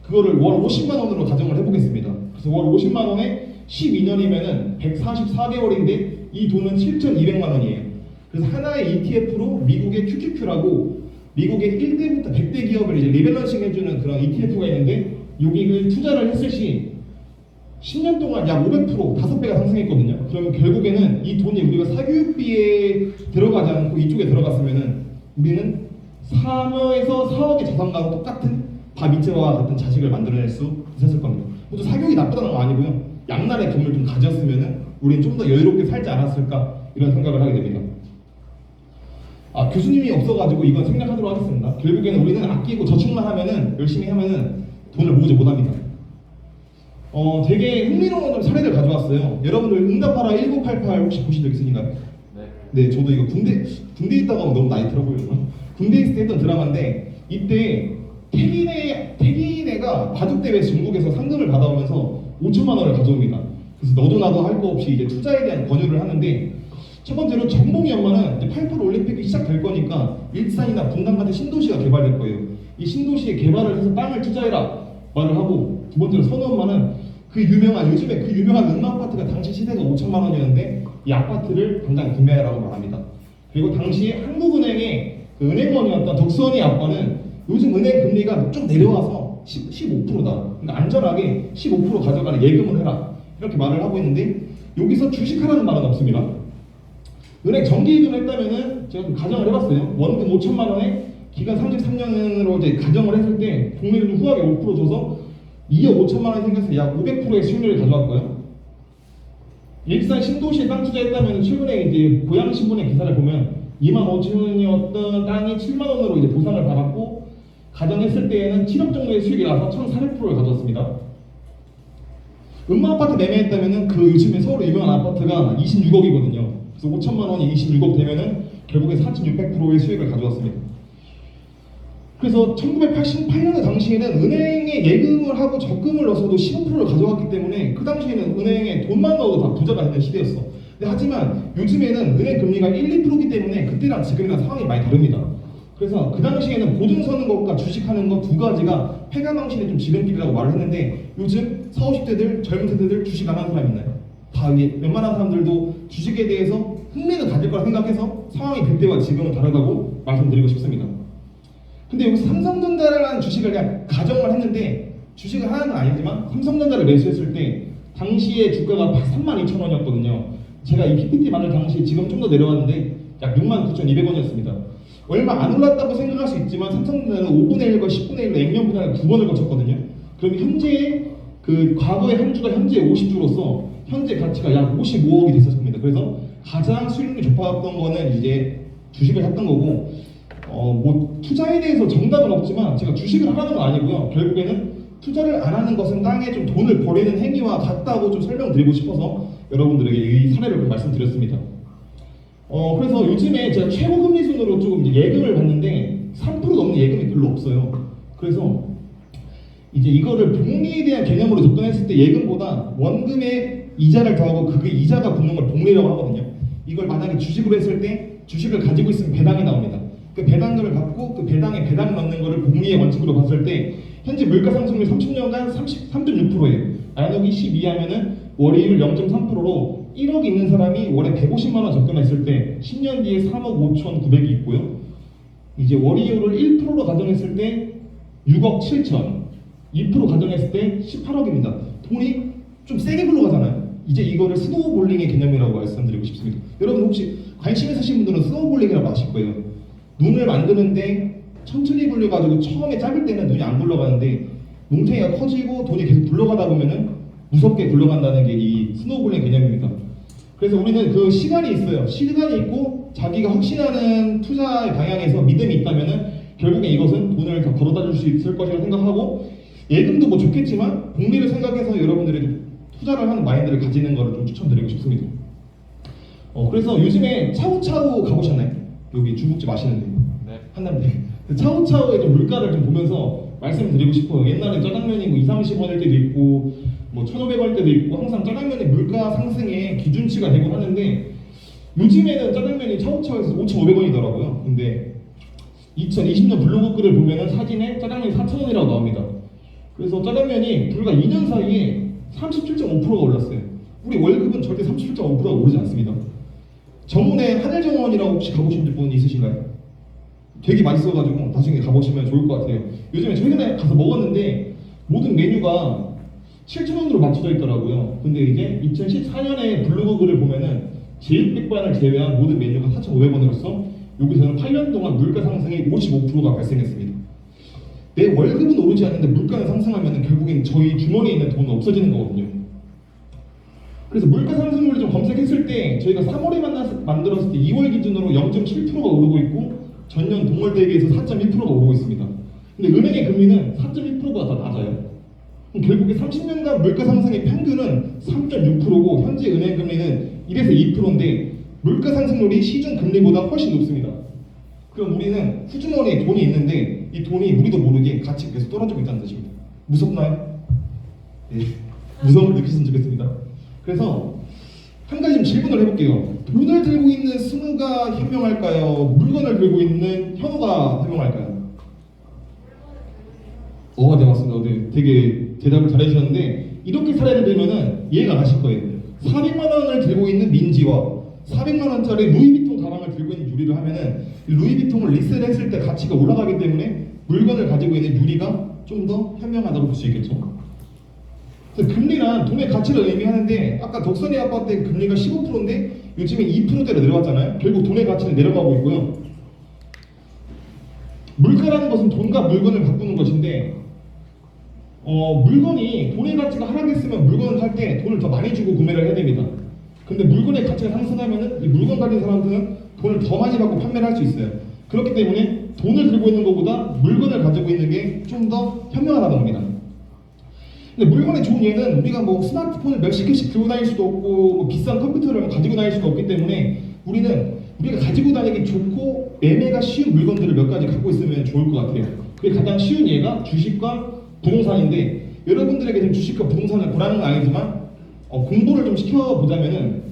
Speaker 2: 그거를 월 50만 원으로 가정을 해보겠습니다. 그래서 월 50만 원에 12년이면은 144개월인데 이 돈은 7,200만 원이에요. 그래서 하나의 ETF로 미국의 QQQ라고 미국의 1대부터 100대 기업을 이제 리밸런싱 해주는 그런 ETF가 있는데 여기를 투자를 했을 시 10년 동안 약 500% 5배가 상승했거든요. 그러면 결국에는 이 돈이 우리가 사교육비에 들어가지 않고 이쪽에 들어갔으면은 우리는 3억에서 4억의 자산가로 똑같은 바 미tz바와 같은 자식을 만들어낼 수 있었을 겁니다. 모두 사교육이 나쁘다는 거 아니고요. 양날의 검을 좀 가졌으면은 우리는 좀 더 여유롭게 살지 않았을까 이런 생각을 하게 됩니다. 교수님이 없어가지고 이건 생략하도록 하겠습니다. 결국에는 우리는 아끼고 저축만 하면은 열심히 하면은 돈을 모으지 못합니다. 되게 흥미로운 좀 사례를 가져왔어요. 여러분들 응답하라 1988 혹시 보신 적 있으신가요? 네, 저도 이거 군대 있다가 너무 나이 들어 보여요. 군대 있을 때 했던 드라마인데 이때 태기네가 바둑대회에서 중국에서 상금을 받아오면서 5천만 원을 가져옵니다. 그래서 너도 나도 할 거 없이 이제 투자에 대한 권유를 하는데 첫 번째로 정봉이 엄마는 이제 88 올림픽이 시작될 거니까 일산이나 분당 같은 신도시가 개발될 거예요. 이 신도시에 개발을 해서 땅을 투자해라 말을 하고 두 번째로 선우 엄마는 요즘에 그 유명한 응마 아파트가 당시 시세가 5천만 원이었는데 이 아파트를 당장 구매하라고 말합니다. 그리고 당시에 한국은행의 그 은행원이었던 덕선이 아빠는 요즘 은행 금리가 좀 내려와서 15%다. 그러니까 안전하게 15% 가져가는 예금을 해라. 이렇게 말을 하고 있는데 여기서 주식하라는 말은 없습니다. 은행 정기예금을 했다면은 제가 좀 가정을 해봤어요. 원금 5천만 원에 기간 33년으로 이제 가정을 했을 때 복리를 좀 후하게 5% 줘서 2억 5천만 원이 생겨서 약 500%의 수익률을 가져왔고요. 일산 신도시에 땅 투자했다면 최근에 이제 고양신문의 기사를 보면 2만 5천 원이었던 땅이 7만 원으로 이제 보상을 받았고 가정했을 때에는 7억 정도의 수익이 나서 1,400%를 가져왔습니다. 음마 아파트 매매했다면은 그 요즘에 서울의 유명한 아파트가 26억이거든요. 그래서 5천만 원이 26억 되면은 결국에 4,600%의 수익을 가져왔습니다. 그래서 1988년 당시에는 은행에 예금을 하고 적금을 넣어서도 15%를 가져왔기 때문에 그 당시에는 은행에 돈만 넣어도 다 부자가 되는 시대였어. 근데 하지만 요즘에는 은행 금리가 1, 2%이기 때문에 그때랑 지금이랑 상황이 많이 다릅니다. 그래서 그 당시에는 보증 서는 것과 주식하는 것 두 가지가 패가망신의 좀 지름길이라고 말을 했는데 요즘 40, 50대들 젊은 세대들 주식 안 하는 사람 있나요? 다 웬만한 사람들도 주식에 대해서 흥미는 가질 거라 생각해서 상황이 그때와 지금은 다르다고 말씀드리고 싶습니다. 근데 여기서 삼성전자라는 주식을 그냥 가정을 했는데 주식을 하는 건 아니지만 삼성전자를 매수했을 때 당시에 주가가 32,000원이었거든요. 제가 이 PPT 만들 당시에 지금 좀 더 내려왔는데 약 69,200원이었습니다. 얼마 안 올랐다고 생각할 수 있지만 삼성전자는 5분의 1과 10분의 1로 액면 분할을 2번을 거쳤거든요. 그럼 현재 그 과거의 한 주가 현재 50주로서 현재 가치가 약 55억이 됐었습니다. 그래서 가장 수익률이 좋았던 거는 이제 주식을 샀던 거고 뭐 투자에 대해서 정답은 없지만 제가 주식을 하라는 건 아니고요. 결국에는 투자를 안 하는 것은 땅에 좀 돈을 버리는 행위와 같다고 좀 설명드리고 싶어서 여러분들에게 이 사례를 말씀드렸습니다. 그래서 요즘에 제가 최고금리 순으로 조금 이제 예금을 봤는데 3% 넘는 예금이 별로 없어요. 그래서 이제 이거를 복리에 대한 개념으로 접근했을 때 예금보다 원금에 이자를 더하고 그게 이자가 붙는 걸 복리라고 하거든요. 이걸 만약에 주식으로 했을 때 주식을 가지고 있으면 배당이 나옵니다. 그 배당금을 받고 그 배당에 배당 넣는 거를 복리의 원칙으로 봤을 때 현재 물가 상승률 30년간 3.6%예요. 나누기 12 하면은 월이율 0.3%로 1억 있는 사람이 월에 150만 원 적금했을 때 10년 뒤에 3억 5,900이 있고요. 이제 월이율을 1%로 가정했을 때 6억 7천, 2% 가정했을 때 18억입니다. 돈이 좀 세게 굴러가잖아요. 이제 이거를 스노우볼링의 개념이라고 말씀드리고 싶습니다. 여러분 혹시 관심 있으신 분들은 스노우볼링이라고 아실 거예요. 눈을 만드는데 천천히 굴려가지고 처음에 작을 때는 눈이 안 굴러가는데 뭉탱이가 커지고 돈이 계속 굴러가다 보면은 무섭게 굴러간다는 게 이 스노우볼링 개념입니다. 그래서 우리는 그 시간이 있어요. 시간이 있고 자기가 확신하는 투자의 방향에서 믿음이 있다면은 결국에 이것은 돈을 더 벌어다 줄 수 있을 것이라고 생각하고 예금도 뭐 좋겠지만 복리를 생각해서 여러분들이 좀 투자를 하는 마인드를 가지는 것을 좀 추천드리고 싶습니다. 그래서 요즘에 차우차우 가보셨나요? 여기 중국집 아시는데
Speaker 3: 네.
Speaker 2: 한남대 차우차우의 좀 물가를 좀 보면서 말씀드리고 싶어요. 옛날에 짜장면이 뭐 2, 30원일 때도 있고 뭐 1,500원일 때도 있고 항상 짜장면이 물가 상승의 기준치가 되곤 하는데 요즘에는 짜장면이 차우차우에서 5,500원이더라고요. 근데 2020년 블로그 글을 보면은 사진에 짜장면이 4,000원이라고 나옵니다. 그래서 짜장면이 불과 2년 사이에 37.5%가 올랐어요. 우리 월급은 절대 37.5%가 오르지 않습니다. 정문에 하늘정원이라고 혹시 가보신 분 있으신가요? 되게 맛있어가지고 나중에 가보시면 좋을 것 같아요. 요즘에 최근에 가서 먹었는데 모든 메뉴가 7,000원으로 맞춰져 있더라고요. 근데 이제 2014년에 블로그 글을 보면은 제육백반을 제외한 모든 메뉴가 4,500원으로서 여기서는 8년 동안 물가 상승이 55%가 발생했습니다. 내 월급은 오르지 않는데 물가가 상승하면 결국엔 저희 주머니에 있는 돈은 없어지는 거거든요. 그래서 물가 상승률을 좀 검색했을 때 저희가 3월에 만들었을 때 2월 기준으로 0.7%가 오르고 있고 전년 동월 대비해서 4.1%가 오르고 있습니다. 근데 은행의 금리는 4.1%보다 더 낮아요. 그럼 결국에 30년간 물가 상승의 평균은 3.6%고 현재 은행 금리는 1에서 2%인데 물가 상승률이 시중 금리보다 훨씬 높습니다. 그럼 우리는 후주머니에 돈이 있는데 이 돈이 우리도 모르게 가치가 계속 떨어지고 있다는 뜻입니다. 무섭나요? 네. 무서움을 느끼셨으면 좋겠습니다. 그래서 한 가지 좀 질문을 해볼게요. 돈을 들고 있는 스누가 현명할까요? 물건을 들고 있는 현우가 현명할까요? 네 맞습니다. 네, 되게 대답을 잘해주셨는데 이렇게 사례를 들면은 이해가 가실 거예요. 400만 원을 들고 있는 민지와 400만 원짜리 루이비통 가방을 들고 있는 유리를 하면은 루이비통을 리셀했을 때 가치가 올라가기 때문에 물건을 가지고 있는 유리가 좀 더 현명하다고 볼 수 있겠죠. 금리란 돈의 가치를 의미하는데 아까 덕선이 아빠 때 금리가 15%인데 요즘에 2%대로 내려왔잖아요. 결국 돈의 가치는 내려가고 있고요. 물가라는 것은 돈과 물건을 바꾸는 것인데 물건이 돈의 가치가 하락했으면 물건을 살 때 돈을 더 많이 주고 구매를 해야 됩니다. 근데 물건의 가치가 상승하면은 이 물건 가진 사람들은 돈을 더 많이 받고 판매를 할 수 있어요. 그렇기 때문에 돈을 들고 있는 것보다 물건을 가지고 있는 게 좀 더 현명하다는 겁니다. 근데 물건의 좋은 예는 우리가 뭐 스마트폰을 몇십 개씩 들고 다닐 수도 없고 뭐 비싼 컴퓨터를 가지고 다닐 수도 없기 때문에 우리가 가지고 다니기 좋고 매매가 쉬운 물건들을 몇 가지 갖고 있으면 좋을 것 같아요. 그게 가장 쉬운 예가 주식과 부동산인데 여러분들에게 지금 주식과 부동산을 보라는 건 아니지만 공부를 좀 시켜보자면은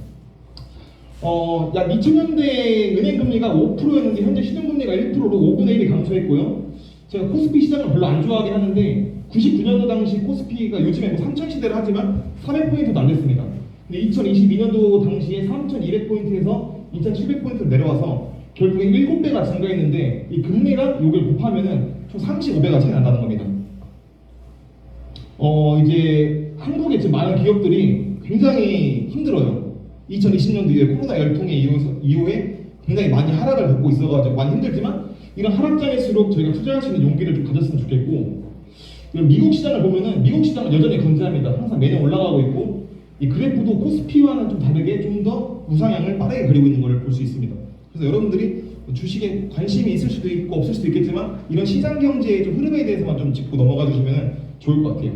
Speaker 2: 약 2000년대 은행 금리가 5%였는데 현재 시중금리가 1%로 5분의 1이 감소했고요. 제가 코스피 시장을 별로 안 좋아하긴 하는데 99년도 당시 코스피가 요즘에 뭐 3000시대를 하지만 400포인트도 안 됐습니다. 근데 2022년도 당시에 3200포인트에서 2700포인트로 내려와서 결국에 7배가 증가했는데 이 금리랑 요걸 곱하면은 총 35배가 차이 난다는 겁니다. 이제 한국의 지금 많은 기업들이 굉장히 힘들어요. 2020년도 이후에 코로나 열풍의 이후에 굉장히 많이 하락을 겪고 있어가지고 많이 힘들지만 이런 하락장일수록 저희가 투자할 수 있는 용기를 좀 가졌으면 좋겠고 미국 시장을 보면은 미국 시장은 여전히 건재합니다. 항상 매년 올라가고 있고 이 그래프도 코스피와는 좀 다르게 좀 더 우상향을 빠르게 그리고 있는 것을 볼 수 있습니다. 그래서 여러분들이 주식에 관심이 있을 수도 있고 없을 수도 있겠지만 이런 시장 경제의 좀 흐름에 대해서만 좀 짚고 넘어가 주시면 좋을 것 같아요.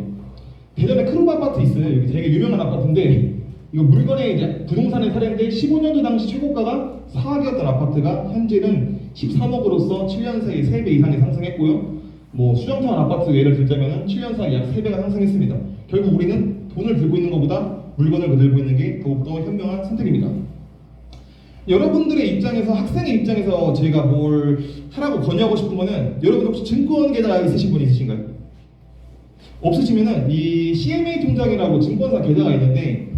Speaker 2: 대전에 크루브 아파트 있어요. 여기 되게 유명한 아파트인데 이거 물건에 이제 부동산에 사례인데 15년도 당시 최고가가 4억이었던 아파트가 현재는 13억으로서 7년 사이에 3배 이상이 상승했고요. 뭐 수정타운 아파트 예를 들자면은 7년 사이에 약 3배가 상승했습니다. 결국 우리는 돈을 들고 있는 것보다 물건을 들고 있는 게 더욱더 현명한 선택입니다. 여러분들의 입장에서 학생의 입장에서 제가 뭘 하라고 권유하고 싶은 거는 여러분 혹시 증권 계좌 있으신 분 있으신가요? 없으시면은 이 CMA 통장이라고 증권사 계좌가 있는데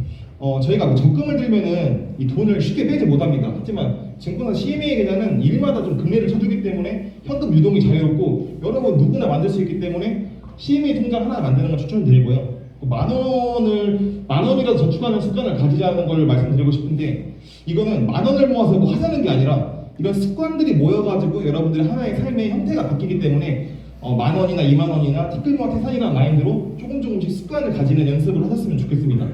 Speaker 2: 저희가 뭐 적금을 들면은 이 돈을 쉽게 빼지 못합니다. 하지만 증권사 CMA 계좌는 일마다 좀 금리를 쳐주기 때문에 현금 유동이 자유롭고 여러분 누구나 만들 수 있기 때문에 CMA 통장 하나 만드는 걸 추천드리고요. 만 원이라도 저축하는 습관을 가지자는 걸 말씀드리고 싶은데 이거는 만 원을 모아서 뭐 하자는 게 아니라 이런 습관들이 모여가지고 여러분들의 하나의 삶의 형태가 바뀌기 때문에 만 원이나 2만 원이나 티끌모아 태산이라는 마인드로 조금씩 습관을 가지는 연습을 하셨으면 좋겠습니다.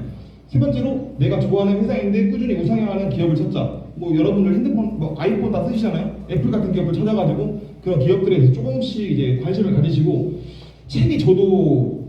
Speaker 2: 세 번째로 내가 좋아하는 회사인데 꾸준히 우상향하는 기업을 찾자. 뭐 여러분들 핸드폰, 뭐 아이폰 다 쓰시잖아요. 애플 같은 기업을 찾아가지고 그런 기업들에 대해서 조금씩 이제 관심을 가지시고 책이 저도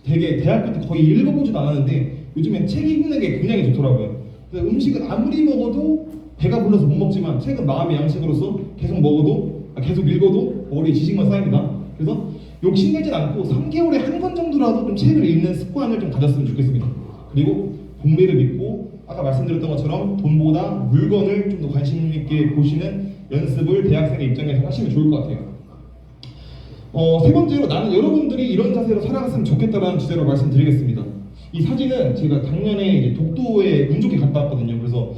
Speaker 2: 되게 대학교 때 거의 읽어보지도 않았는데 요즘엔 책 읽는 게 굉장히 좋더라고요. 그래서 음식은 아무리 먹어도 배가 불러서 못 먹지만 책은 마음의 양식으로서 계속 읽어도 머리에 지식만 쌓입니다. 그래서 욕심내진 않고 3개월에 한 권 정도라도 좀 책을 읽는 습관을 좀 가졌으면 좋겠습니다. 그리고 복리를 믿고 아까 말씀드렸던 것처럼 돈보다 물건을 좀 더 관심 있게 보시는 연습을 대학생의 입장에서 하시면 좋을 것 같아요. 세 번째로 나는 여러분들이 이런 자세로 살아갔으면 좋겠다라는 주제로 말씀드리겠습니다. 이 사진은 제가 작년에 이제 독도에 운 좋게 갔다 왔거든요. 그래서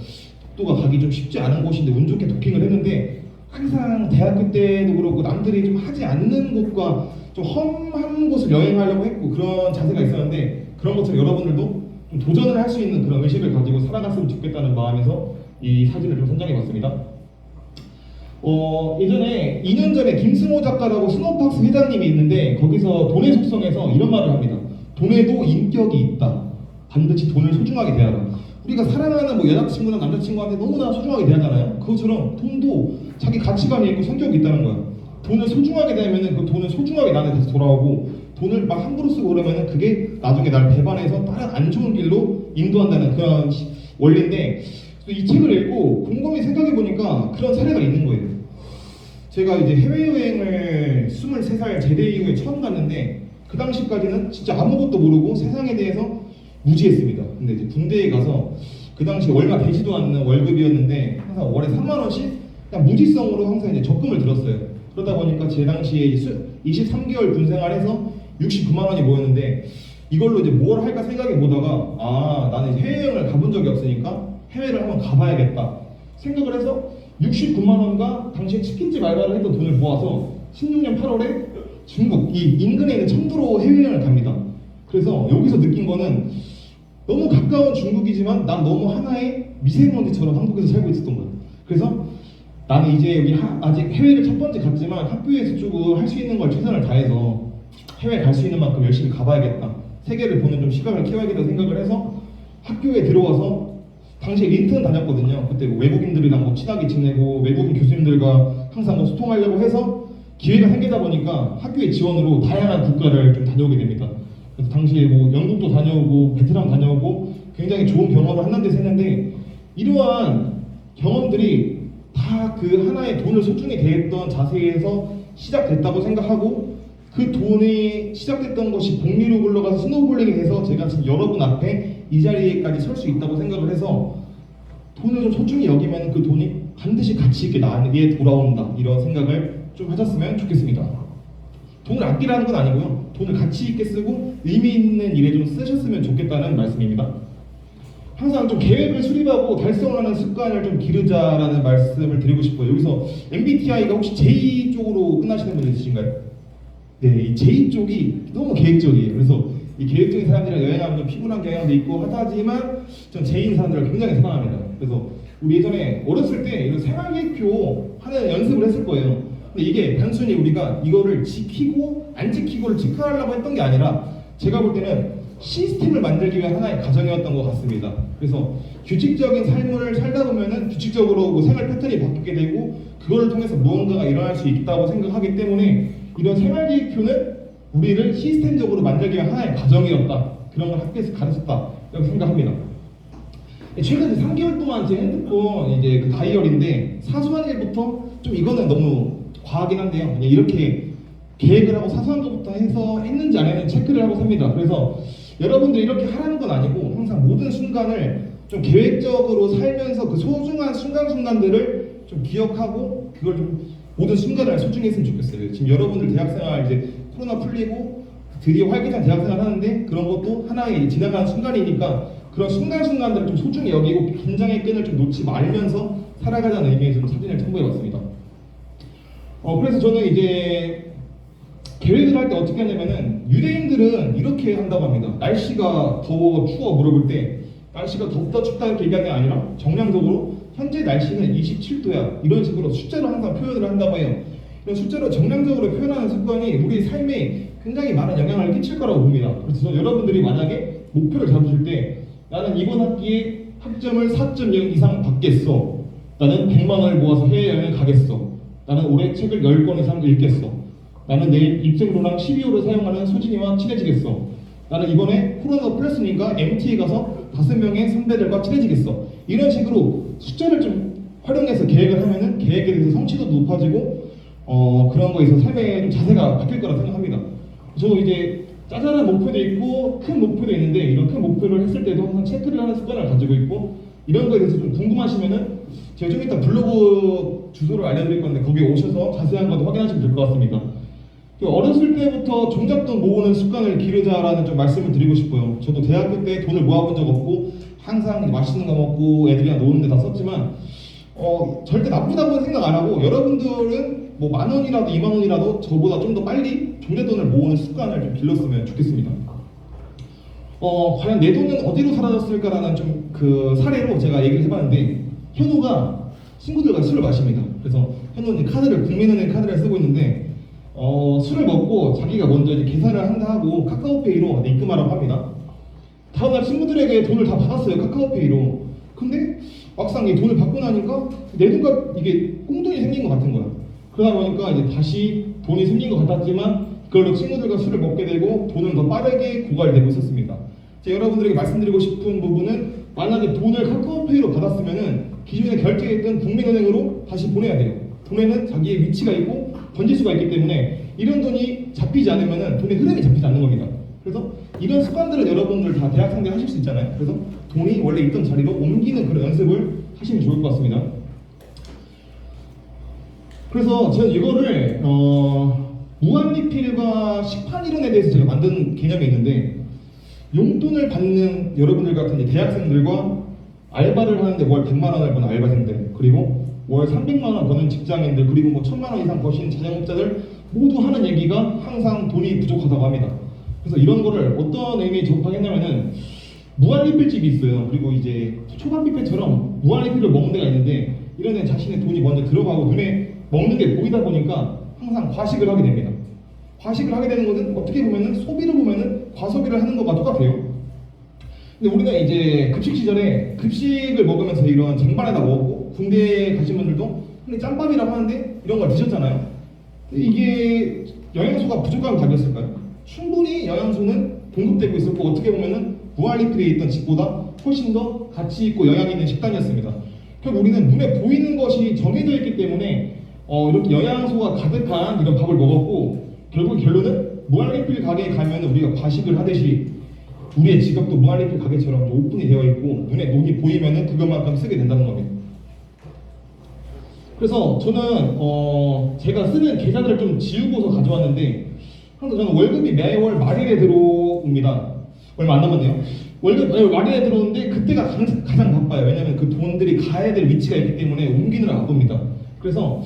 Speaker 2: 독도가 가기 좀 쉽지 않은 곳인데 운 좋게 도킹을 했는데 항상 대학교 때도 그렇고 남들이 좀 하지 않는 곳과 좀 험한 곳을 여행하려고 했고 그런 자세가 있었는데 그런 것처럼 여러분들도 좀 도전을 할 수 있는 그런 의식을 가지고 살아갔으면 좋겠다는 마음에서 이 사진을 좀 선정해봤습니다. 예전에 2년 전에 김승호 작가라고 스노우박스 회장님이 있는데 거기서 돈의 속성에서 이런 말을 합니다. 돈에도 인격이 있다. 반드시 돈을 소중하게 대하라. 우리가 사랑하는 뭐 여자친구나 남자친구한테 너무나 소중하게 대하잖아요. 그것처럼 돈도 자기 가치관이 있고 성격이 있다는 거야. 돈을 소중하게 대하면은 그 돈을 소중하게 나한테 다시 돌아오고 돈을 막 함부로 쓰고 그러면은 그게 나중에 날 배반해서 다른 안 좋은 길로 인도한다는 그런 원리인데 이 책을 읽고 곰곰이 생각해 보니까 그런 사례가 있는 거예요. 제가 이제 해외여행을 23살 제대 이후에 처음 갔는데 그 당시까지는 진짜 아무것도 모르고 세상에 대해서 무지했습니다. 근데 이제 군대에 가서 그 당시 얼마 되지도 않는 월급이었는데 항상 월에 3만 원씩 그냥 무지성으로 항상 이제 적금을 들었어요. 그러다 보니까 제 당시에 23개월 군 생활해서 69만 원이 모였는데 이걸로 이제 뭘 할까 생각해 보다가 나는 해외여행을 가본 적이 없으니까 해외를 한번 가봐야겠다 생각을 해서 69만 원과 당시에 치킨집 알바를 했던 돈을 모아서 16년 8월에 중국 이 인근에 있는 청두로 해외여행을 갑니다. 그래서 여기서 느낀 거는 너무 가까운 중국이지만 난 너무 하나의 미세먼지처럼 한국에서 살고 있었던 거예요. 그래서 나는 이제 여기 아직 해외를 첫 번째 갔지만 학교에서 조금 할 수 있는 걸 최선을 다해서 해외 갈 수 있는 만큼 열심히 가봐야겠다. 세계를 보는 좀 시각을 키워야겠다 생각을 해서 학교에 들어와서 당시에 린튼 다녔거든요. 그때 외국인들이랑 뭐 친하게 지내고 외국인 교수님들과 항상 뭐 소통하려고 해서 기회가 생기다 보니까 학교의 지원으로 다양한 국가를 좀 다녀오게 됩니다. 그래서 당시에 뭐 영국도 다녀오고 베트남 다녀오고 굉장히 좋은 경험을 한 데서 했는데 이러한 경험들이 다 그 하나의 돈을 소중히 대했던 자세에서 시작됐다고 생각하고 그 돈이 시작됐던 것이 복리로 굴러가서 스노우볼링이 돼서 제가 지금 여러분 앞에 이 자리에까지 설 수 있다고 생각을 해서 돈을 좀 소중히 여기면 그 돈이 반드시 가치 있게 나에게 돌아온다 이런 생각을 좀 하셨으면 좋겠습니다. 돈을 아끼라는 건 아니고요. 돈을 가치 있게 쓰고 의미 있는 일에 좀 쓰셨으면 좋겠다는 말씀입니다. 항상 좀 계획을 수립하고 달성하는 습관을 좀 기르자라는 말씀을 드리고 싶어요. 여기서 MBTI가 혹시 J 쪽으로 끝나시는 분 있으신가요? 네, 이 J 쪽이 너무 계획적이에요. 그래서 이 계획적인 사람들이랑 여행하면 좀 피곤한 경향도 있고 하지만 전 J인 사람들을 굉장히 사랑합니다. 그래서 우리 예전에 어렸을 때 이런 생활계획표 하는 연습을 했을 거예요. 근데 이게 단순히 우리가 이거를 지키고 안 지키고를 체크하려고 했던 게 아니라 제가 볼 때는 시스템을 만들기 위한 하나의 과정이었던 것 같습니다. 그래서 규칙적인 삶을 살다 보면은 규칙적으로 뭐 생활 패턴이 바뀌게 되고 그걸 통해서 무언가가 일어날 수 있다고 생각하기 때문에 이런 생활계획표는 우리를 시스템적으로 만들기 위한 하나의 과정이었다. 그런 걸 학교에서 가르쳤다라고 생각합니다. 최근 3개월 동안 제 핸드폰 이제 그 다이어리인데 사소한 일부터 좀 이거는 너무 과하긴 한데요. 그냥 이렇게 계획을 하고 사소한 것부터 해서 했는지 안 했는지 체크를 하고 삽니다. 그래서 여러분들이 이렇게 하라는 건 아니고 항상 모든 순간을 좀 계획적으로 살면서 그 소중한 순간순간들을 좀 기억하고 그걸 좀 모든 순간을 소중히 했으면 좋겠어요. 지금 여러분들 대학생활 이제 코로나 풀리고 드디어 활기찬 대학생활 하는데 그런 것도 하나의 지나가는 순간이니까 그런 순간순간들을 좀 소중히 여기고 긴장의 끈을 좀 놓지 말면서 살아가자는 의미에서 좀 사진을 첨부해봤습니다. 그래서 저는 이제 계획을 할 때 어떻게 하냐면은 유대인들은 이렇게 한다고 합니다. 날씨가 더워 추워 물어볼 때 날씨가 덥다 춥다 이렇게 얘기하는 게 아니라 정량적으로 현재 날씨는 27도야 이런 식으로 숫자로 항상 표현을 한다고 해요. 이런 숫자로 정량적으로 표현하는 습관이 우리 삶에 굉장히 많은 영향을 끼칠 거라고 봅니다. 그래서 여러분들이 만약에 목표를 잡으실 때 나는 이번 학기에 학점을 4.0 이상 받겠어. 나는 100만 원을 모아서 해외여행을 가겠어. 나는 올해 책을 10권 이상 읽겠어. 나는 내일 입생로랑 12호를 사용하는 소진이와 친해지겠어. 나는 이번에 코로나 플러스니까 MT에 가서 5명의 선배들과 친해지겠어. 이런 식으로 숫자를 좀 활용해서 계획을 하면은 계획에 대해서 성취도도 높아지고 그런 거에 있어서 삶의 좀 자세가 바뀔 거라 생각합니다. 저도 이제 짜잘한 목표도 있고 큰 목표도 있는데 이런 큰 목표를 했을 때도 항상 체크를 하는 습관을 가지고 있고 이런 거에 대해서 좀 궁금하시면은 제가 좀 이따 블로그 주소를 알려드릴 건데 거기에 오셔서 자세한 것도 확인하시면 될 것 같습니다. 어렸을 때부터 종잣돈 모으는 습관을 기르자라는 좀 말씀을 드리고 싶어요. 저도 대학교 때 돈을 모아본 적 없고 항상 맛있는 거 먹고 애들이랑 노는데 다 썼지만 절대 나쁘다고 생각 안 하고 여러분들은 뭐 10,000원이라도 20,000원이라도 저보다 좀 더 빨리 종잣돈을 모으는 습관을 좀 길렀으면 좋겠습니다. 과연 내 돈은 어디로 사라졌을까라는 좀 그 사례로 제가 얘기를 해봤는데 현우가 친구들과 술을 마십니다. 그래서 현우는 카드를 국민은행 카드를 쓰고 있는데 술을 먹고 자기가 먼저 이제 계산을 한다 하고 카카오페이로 입금하라고 합니다. 다음날 친구들에게 돈을 다 받았어요. 카카오페이로. 근데 막상 이 돈을 받고 나니까 내 돈과 이게 꽁돈이 생긴 것 같은 거야. 그러다 보니까 이제 다시 돈이 생긴 것 같았지만 그걸로 친구들과 술을 먹게 되고 돈은 더 빠르게 고갈되고 있었습니다. 제가 여러분들에게 말씀드리고 싶은 부분은 만약에 돈을 카카오페이로 받았으면은 기존에 결제했던 국민은행으로 다시 보내야 돼요. 돈에는 자기의 위치가 있고 번지수가 있기 때문에 이런 돈이 잡히지 않으면 돈의 흐름이 잡히지 않는 겁니다. 그래서 이런 습관들은 여러분들 다 대학생들 하실 수 있잖아요. 그래서 돈이 원래 있던 자리로 옮기는 그런 연습을 하시면 좋을 것 같습니다. 그래서 저는 이거를 무한리필과 식판 이론에 대해서 제가 만든 개념이 있는데 용돈을 받는 여러분들 같은 이제 대학생들과 알바를 하는데 월 100만 원을 버는 알바생들 그리고 월 300만 원 버는 직장인들 그리고 뭐 1,000만 원 이상 버시는 자영업자들 모두 하는 얘기가 항상 돈이 부족하다고 합니다. 그래서 이런 거를 어떤 의미에 접하겠냐면은 무한리필집이 있어요. 그리고 이제 초밥 뷔페처럼 무한리필을 먹는 데가 있는데 이런 데는 자신의 돈이 먼저 들어가고 눈에 먹는 게 보이다 보니까 항상 과식을 하게 됩니다. 과식을 하게 되는 것은 어떻게 보면은 소비를 보면은 과소비를 하는 것과 똑같아요. 근데 우리는 이제 급식 시절에 급식을 먹으면서 이런 쟁반에다 먹고 군대에 가신 분들도 근데 짬밥이라고 하는데 이런 걸 드셨잖아요. 이게 영양소가 부족한 답이었을까요? 충분히 영양소는 공급되고 있었고 어떻게 보면은 무한리필에 있던 집보다 훨씬 더 가치 있고 영양 있는 식단이었습니다. 결국 우리는 눈에 보이는 것이 정해져 있기 때문에 이렇게 영양소가 가득한 이런 밥을 먹었고 결국 결론은 무한리필 가게에 가면 우리가 과식을 하듯이 우리의 지갑도 무한리필 가게처럼 오픈이 되어 있고 눈에 돈이 보이면은 그것만큼 쓰게 된다는 겁니다. 그래서 저는 제가 쓰는 계좌들을 좀 지우고서 가져왔는데 항상 저는 월급이 매월 말일에 들어옵니다. 얼마 안 남았네요. 월급 매월 말일에 들어오는데 그때가 가장 바빠요. 왜냐하면 그 돈들이 가야 될 위치가 있기 때문에 옮기느라 바쁩니다. 그래서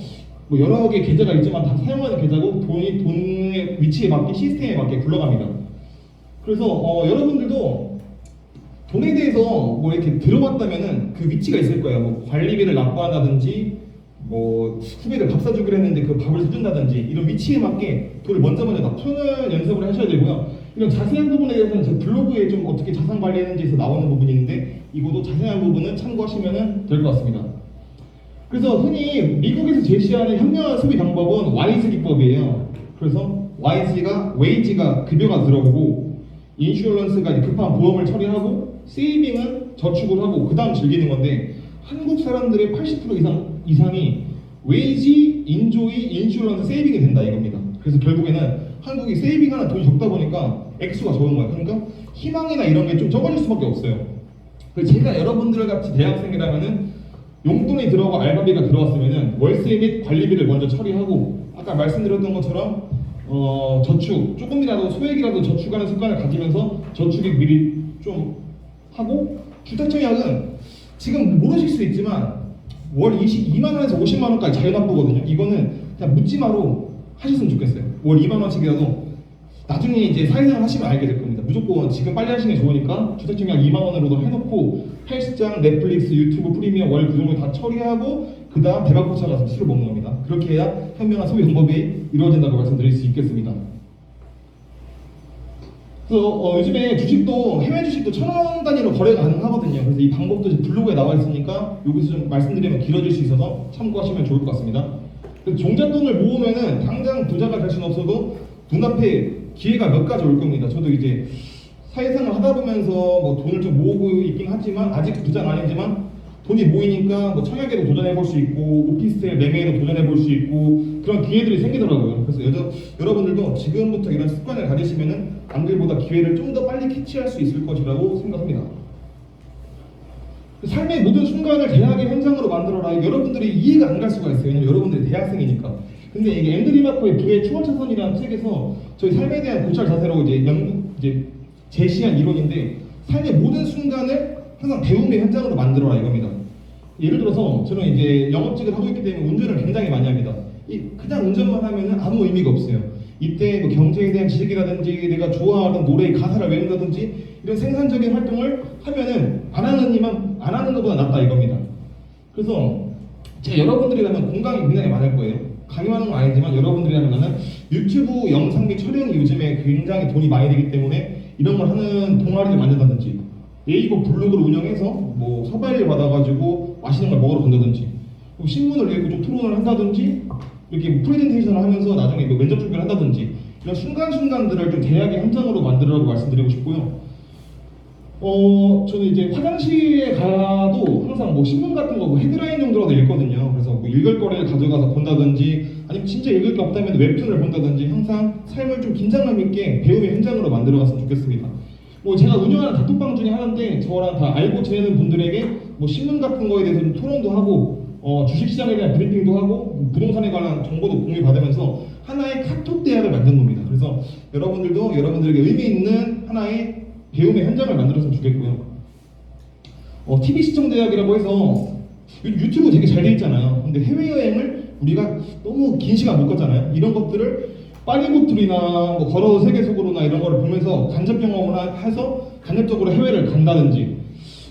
Speaker 2: 뭐 여러 개 계좌가 있지만 다 사용하는 계좌고 돈의 위치에 맞게 시스템에 맞게 굴러갑니다. 그래서 여러분들도 돈에 대해서 뭐 이렇게 들어봤다면은 그 위치가 있을 거예요. 뭐 관리비를 납부한다든지 뭐 후배들 밥 사주기로 했는데 그 밥을 사준다든지 이런 위치에 맞게 돈을 먼저 납부하는 연습을 하셔야 되고요. 이런 자세한 부분에 대해서는 제 블로그에 좀 어떻게 자산 관리했는지에서 나오는 부분이 있는데 이것도 자세한 부분은 참고하시면 될 것 같습니다. 그래서 흔히 미국에서 제시하는 현명한 소비 방법은 와이즈 기법이에요. 그래서 와이즈가 웨이지가 급여가 들어오고 인슈어런스가 급한 보험을 처리하고 세이빙은 저축을 하고 그 다음 즐기는 건데 한국 사람들의 80% 이상이 웨이지, 인조이, 인슈어런스, 세이빙이 된다 이겁니다. 그래서 결국에는 한국이 세이빙하는 돈이 적다 보니까 액수가 적은 거예요. 그러니까 희망이나 이런 게 좀 적어질 수밖에 없어요. 그래서 제가 여러분들 같이 대학생이라면은 용돈이 들어가고 알바비가 들어왔으면은 월세 및 관리비를 먼저 처리하고 아까 말씀드렸던 것처럼 저축 조금이라도 소액이라도 저축하는 습관을 가지면서 저축이 미리 좀 하고 주택청약은 지금 모르실 수 있지만 월 22만 원에서 50만 원까지 자유납부거든요. 이거는 그냥 묻지마로 하셨으면 좋겠어요. 월 2만 원씩이라도 나중에 이제 사회생활 하시면 알게 될 겁니다. 무조건 지금 빨리 하시는 게 좋으니까 주택청약 2만 원으로도 해놓고 헬스장, 넷플릭스, 유튜브 프리미엄 월 그 정도 다 처리하고 그 다음 대박포차 가서 술을 먹는 겁니다. 그렇게 해야 현명한 소비 방법이 이루어진다고 말씀드릴 수 있겠습니다. 그래서 요즘에 주식도 해외 주식도 1,000원 단위로 거래가 가능하거든요. 그래서 이 방법도 이제 블로그에 나와 있으니까 여기서 좀 말씀드리면 길어질 수 있어서 참고하시면 좋을 것 같습니다. 종잣돈을 모으면은 당장 부자가 될 수는 없어도 눈앞에 기회가 몇 가지 올 겁니다. 저도 이제 사회생활 하다 보면서 뭐 돈을 좀 모으고 있긴 하지만 아직 부자는 아니지만 돈이 모이니까 뭐 청약에도 도전해 볼 수 있고 오피스텔 매매에도 도전해 볼 수 있고 그런 기회들이 생기더라고요. 그래서 여러분들도 지금부터 이런 습관을 가지시면은 남들보다 기회를 좀 더 빨리 캐치할 수 있을 것이라고 생각합니다. 삶의 모든 순간을 대학의 현장으로 만들어라. 여러분들이 이해가 안 갈 수가 있어요. 왜냐면 여러분들이 대학생이니까. 근데 이게 앤드리 마코의 부의 추월차선이라는 책에서 저희 삶에 대한 고찰 자세로 이제 제시한 이론인데 삶의 모든 순간을 항상 배움의 현장으로 만들어라 이겁니다. 예를 들어서 저는 이제 영업직을 하고 있기 때문에 운전을 굉장히 많이 합니다. 그냥 운전만 하면은 아무 의미가 없어요. 이때 뭐 경제에 대한 지식이라든지 내가 좋아하는 노래의 가사를 외운다든지 이런 생산적인 활동을 하면은 안 하는 것보다 낫다 이겁니다. 그래서 제가 여러분들이라면 공강이 굉장히 많을 거예요. 강요하는 건 아니지만 여러분들이라면 유튜브 영상 및 촬영이 요즘에 굉장히 돈이 많이 되기 때문에 이런 걸 하는 동아리를 만든다든지 네이버 블로그를 운영해서 뭐 서바이를 받아가지고 맛있는 걸 먹으러 간다든지 신문을 읽고 좀 토론을 한다든지 이렇게 프레젠테이션을 하면서 나중에 뭐 면접 준비를 한다든지 이런 순간순간들을 좀 대학의 현장으로 만들라고 말씀드리고 싶고요. 저는 이제 화장실에 가도 항상 뭐 신문 같은 거 뭐 헤드라인 정도라도 읽거든요. 그래서 뭐 읽을 거를 가져가서 본다든지 아니면 진짜 읽을 게 없다면 웹툰을 본다든지 항상 삶을 좀 긴장감 있게 배움의 현장으로 만들어갔으면 좋겠습니다. 뭐 제가 운영하는 단톡방 중에 하나인데 저랑 다 알고 지내는 분들에게 뭐 신문 같은 거에 대해서 좀 토론도 하고 주식시장에 대한 브리핑도 하고 부동산에 관한 정보도 공유받으면서 하나의 카톡 대학을 만든 겁니다. 그래서 여러분들도 여러분들에게 의미 있는 하나의 배움의 현장을 만들었으면 좋겠고요. TV 시청 대학이라고 해서 유튜브 되게 잘 돼 있잖아요. 근데 해외여행을 우리가 너무 긴 시간 못 갔잖아요. 이런 것들을 파리보틀이나 뭐 걸어서 세계 속으로나 이런 거를 보면서 간접 경험을 해서 간접적으로 해외를 간다든지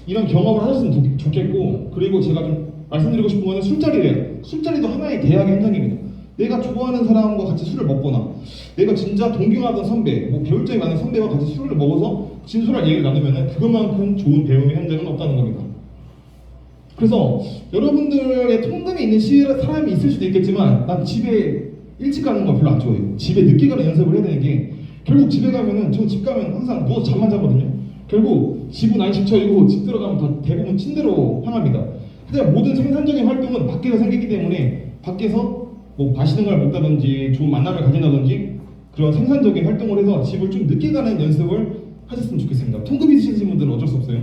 Speaker 2: 이런 경험을 하셨으면 좋겠고 그리고 제가 좀 말씀드리고 싶은 거는 술자리래요. 술자리도 하나의 대학의 현장입니다. 내가 좋아하는 사람과 같이 술을 먹거나 내가 진짜 동경하던 선배, 뭐 배울 점이 많은 선배와 같이 술을 먹어서 진솔한 얘기를 나누면 그것만큼 좋은 배움의 현장은 없다는 겁니다. 그래서 여러분들의 통금이 있는 사람이 있을 수도 있겠지만 난 집에 일찍 가는 거 별로 안 좋아해요. 집에 늦게 가는 연습을 해야 되는 게 결국 집에 가면은 저 집 가면 항상 누워서 잠만 자거든요. 결국 집은 안 씻혀지고 집 들어가면 다 대부분 침대로 향합니다. 하지만 모든 생산적인 활동은 밖에서 생기기 때문에 밖에서 뭐 맛있는 걸 먹다든지 좋은 만남을 가진다든지 그런 생산적인 활동을 해서 집을 좀 늦게 가는 연습을 하셨으면 좋겠습니다. 통금 있으신 분들은 어쩔 수 없어요.